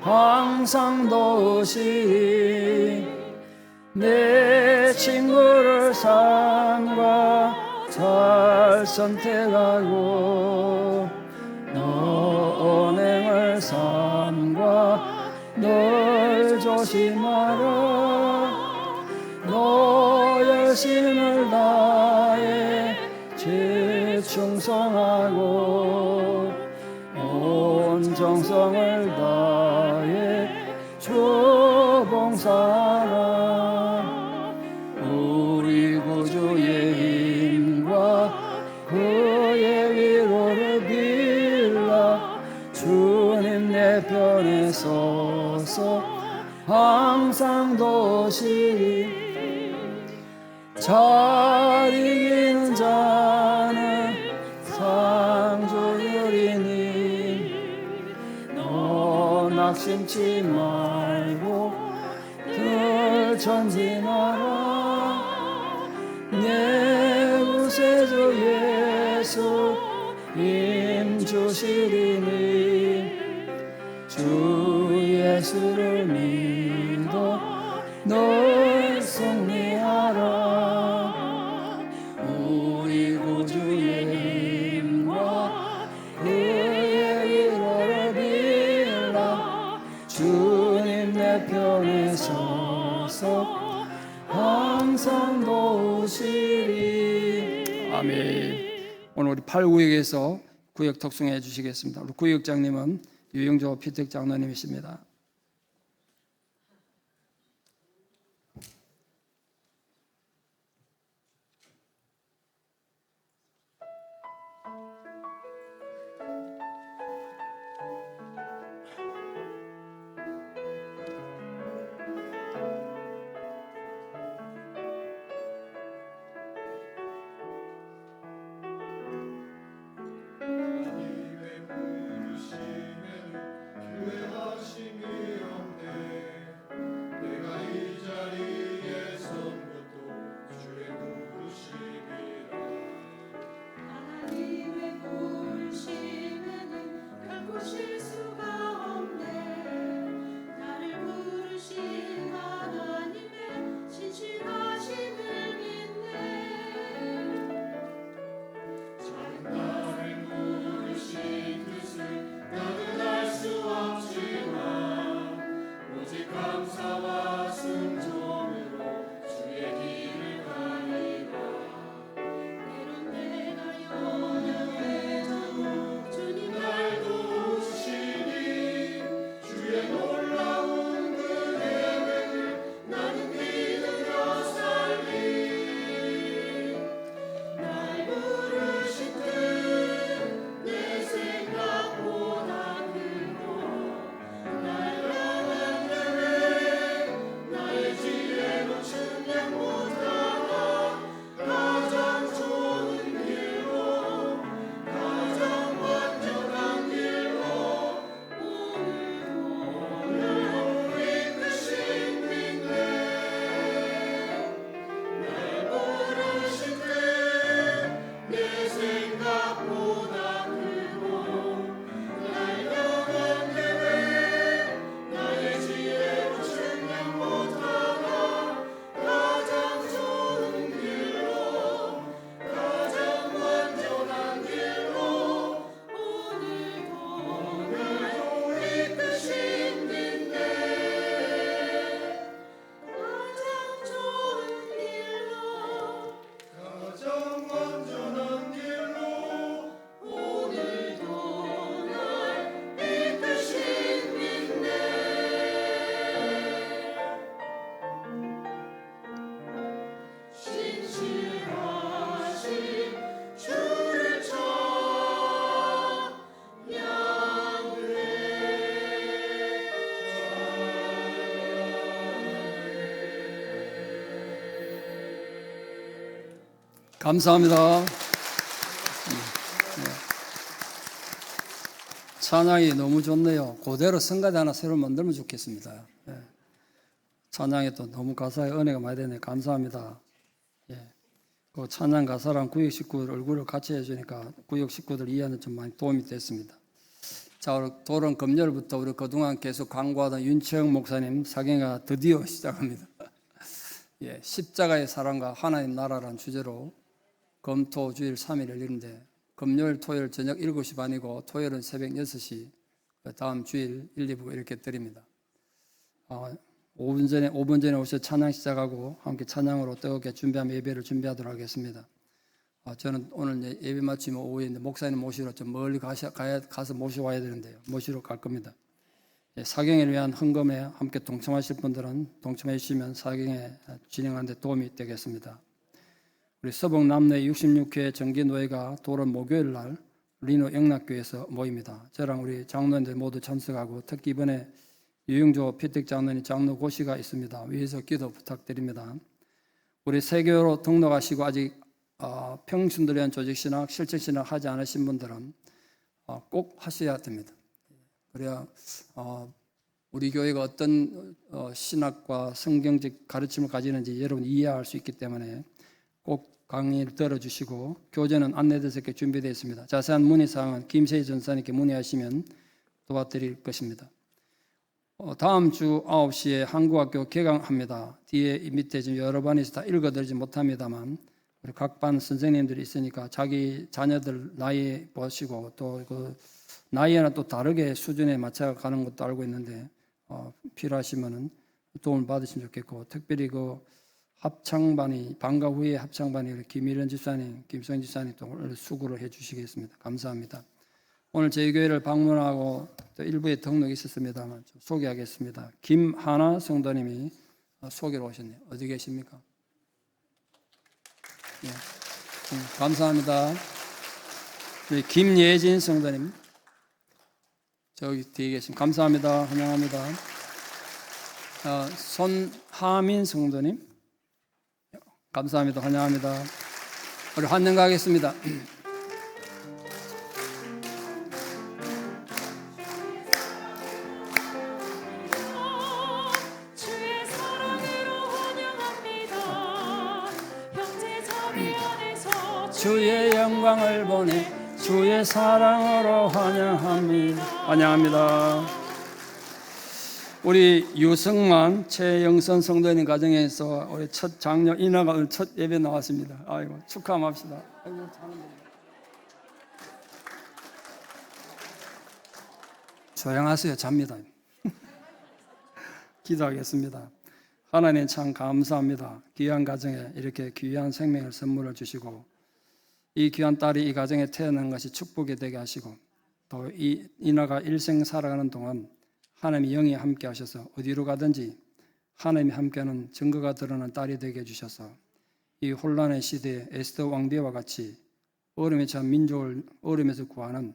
항상 도우시리. 내 친구를 삼가 잘 선택하고 너 언행을 삼가 널 조심하라. 너 열심을 다해 충성하고 온 정성을 다해 주 봉사하라. 우리 구주의 힘과 그의 위로를 빌라. 주님 내 편에 서서 항상 도우시리. 잘 이기는 자는 상주 누리니 너 낙심치 말고 늘 전진하라. 내 구세주 예수 힘 주시리니 주 예수를 믿어 널 승리하라. 우리 구주의 힘과 그의 위로를 빌라. 주님 내 편에 서서 항상 도우시리. 아멘. 오늘 우리 8구역에서 구역 독송해 주시겠습니다. 우리 구역장님은 유영조 피택 장로님이십니다. 하심에 감사합니다. 찬양이 너무 좋네요. 그대로 성가대 하나 새로 만들면 좋겠습니다. 예. 찬양에 또 너무 가사에 은혜가 많이 되네. 감사합니다. 예. 그 찬양 가사랑 구역 식구들 얼굴을 같이 해주니까 구역 식구들 이해하는 좀 많이 도움이 됐습니다. 자, 우리 도론 금요일부터 우리 그동안 계속 광고하던 윤채영 목사님 사경회가 드디어 시작합니다. 예, 십자가의 사랑과 하나님 나라라는 주제로 금토 주일 3일 열리는데 금요일 토요일 저녁 7시 반이고 토요일은 새벽 6시 다음 주일 1, 2부 이렇게 드립니다. 5분 전에 오셔서 찬양 시작하고 함께 찬양으로 뜨겁게 준비하면 예배를 준비하도록 하겠습니다. 저는 오늘 예배 마치면 오후에 목사님 모시러 좀 멀리 가서 모셔와야 되는데요. 모시러 갈 겁니다. 사경을 위한 헌금에 함께 동참하실 분들은 동참해 주시면 사경에 진행하는 데 도움이 되겠습니다. 우리 서북 남내 66회 정기노회가 도론 목요일 날 리노 영락교에서 모입니다. 저랑 우리 장로님들 모두 참석하고 특히 이번에 유영조 피택 장로님 장로 고시가 있습니다. 위에서 기도 부탁드립니다. 우리 세교로 등록하시고 아직 평신도를 위한 조직신학, 실천신학 하지 않으신 분들은 꼭 하셔야 됩니다. 그래야 우리 교회가 어떤 신학과 성경적 가르침을 가지는지 여러분 이해할 수 있기 때문에 꼭 강의를 들어주시고 교재는 안내돼서 이렇게 준비되어 있습니다. 자세한 문의사항은 김세희 전사님께 문의하시면 도와드릴 것입니다. 다음 주 9시에 한국학교 개강합니다. 뒤에 밑에 지금 여러 반에서 다 읽어드리지 못합니다만 우리 각 반 선생님들이 있으니까 자기 자녀들 나이 보시고 또 그 나이에는 또 다르게 수준에 맞춰 가는 것도 알고 있는데 필요하시면은 도움을 받으시면 좋겠고 특별히 그 합창반이 방과 후에 합창반이 우리 김일현 집사님, 김성 집사님 또 수고를 해주시겠습니다. 감사합니다. 오늘 저희 교회를 방문하고 또 일부에 등록이 있었습니다만 좀 소개하겠습니다. 김하나 성도님이 소개로 오셨네요. 어디 계십니까? 예, 감사합니다. 우리 김예진 성도님 저기 뒤에 계십니다. 감사합니다. 환영합니다. 손하민 성도님 감사합니다. 환영합니다. 우리 환영 가겠습니다. 주의 사랑으로 환영합니다. 형제 자매 안에서 주의 영광을 보내 주의 사랑으로 환영합니다. 환영합니다. 우리 유성만 최영선 성도님 가정에서 우리 첫 장녀 이나가 오늘 첫 예배 나왔습니다. 아이고 축하합시다. 아이고 조용하세요. 잡니다. 기도하겠습니다. 하나님 참 감사합니다. 귀한 가정에 이렇게 귀한 생명을 선물을 주시고 이 귀한 딸이 이 가정에 태어난 것이 축복이 되게 하시고 또 이 이나가 일생 살아가는 동안 하나님이 영이 함께 하셔서 어디로 가든지 하나님이 함께하는 증거가 드러나는 딸이 되게 해주셔서 이 혼란의 시대에 에스더 왕비와 같이 어려움에 처한 민족을 어려움에서 구하는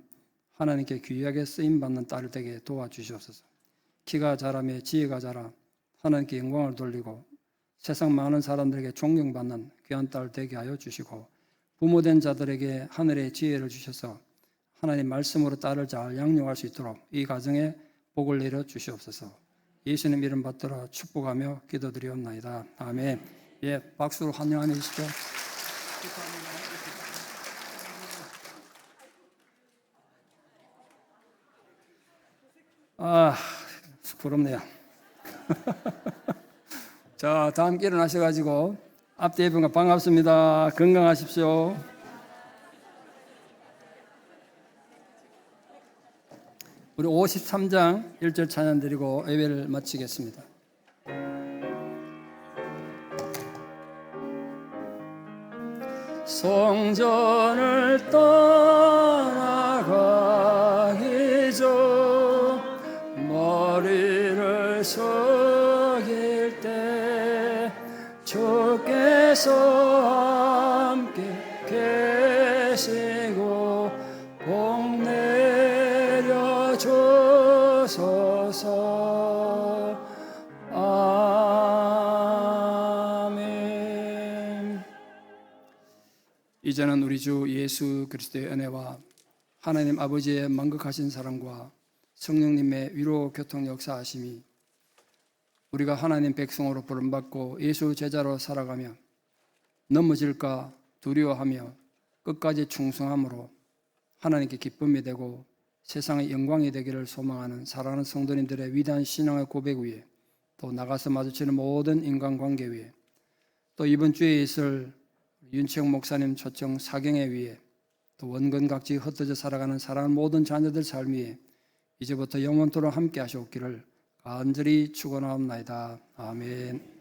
하나님께 귀하게 쓰임받는 딸 되게 도와주시옵소서. 키가 자라며 지혜가 자라 하나님께 영광을 돌리고 세상 많은 사람들에게 존경받는 귀한 딸 되게 하여 주시고 부모된 자들에게 하늘의 지혜를 주셔서 하나님 말씀으로 딸을 잘 양육할 수 있도록 이 가정에 복을 내려 주시옵소서. 예수님 이름 받들어 축복하며 기도드리옵나이다. 아멘. 예, 박수로 환영하여 주시죠. 부럽네요. 자, 다 함께 일어나셔가지고 앞뒤 예배가 반갑습니다. 건강하십시오. 우리 53장 1절 찬양 드리고 예배를 마치겠습니다. 성전을 떠나가기 전 머리를 숙일 때 주께서 함께 계시고 복 내려 주소서. 아멘. 이제는 우리 주 예수 그리스도의 은혜와 하나님 아버지의 만극하신 사랑과 성령님의 위로 교통 역사하심이 우리가 하나님 백성으로 부름받고 예수 제자로 살아가며 넘어질까 두려워하며 끝까지 충성함으로 하나님께 기쁨이 되고 세상의 영광이 되기를 소망하는 사랑하는 성도님들의 위대한 신앙의 고백 위에 또 나가서 마주치는 모든 인간관계 위에 또 이번 주에 있을 윤채영 목사님 초청 사경회 위에 또 원근각지 흩어져 살아가는 사랑하는 모든 자녀들 삶 위에 이제부터 영원토록 함께 하시옵기를 간절히 축원하옵나이다. 아멘.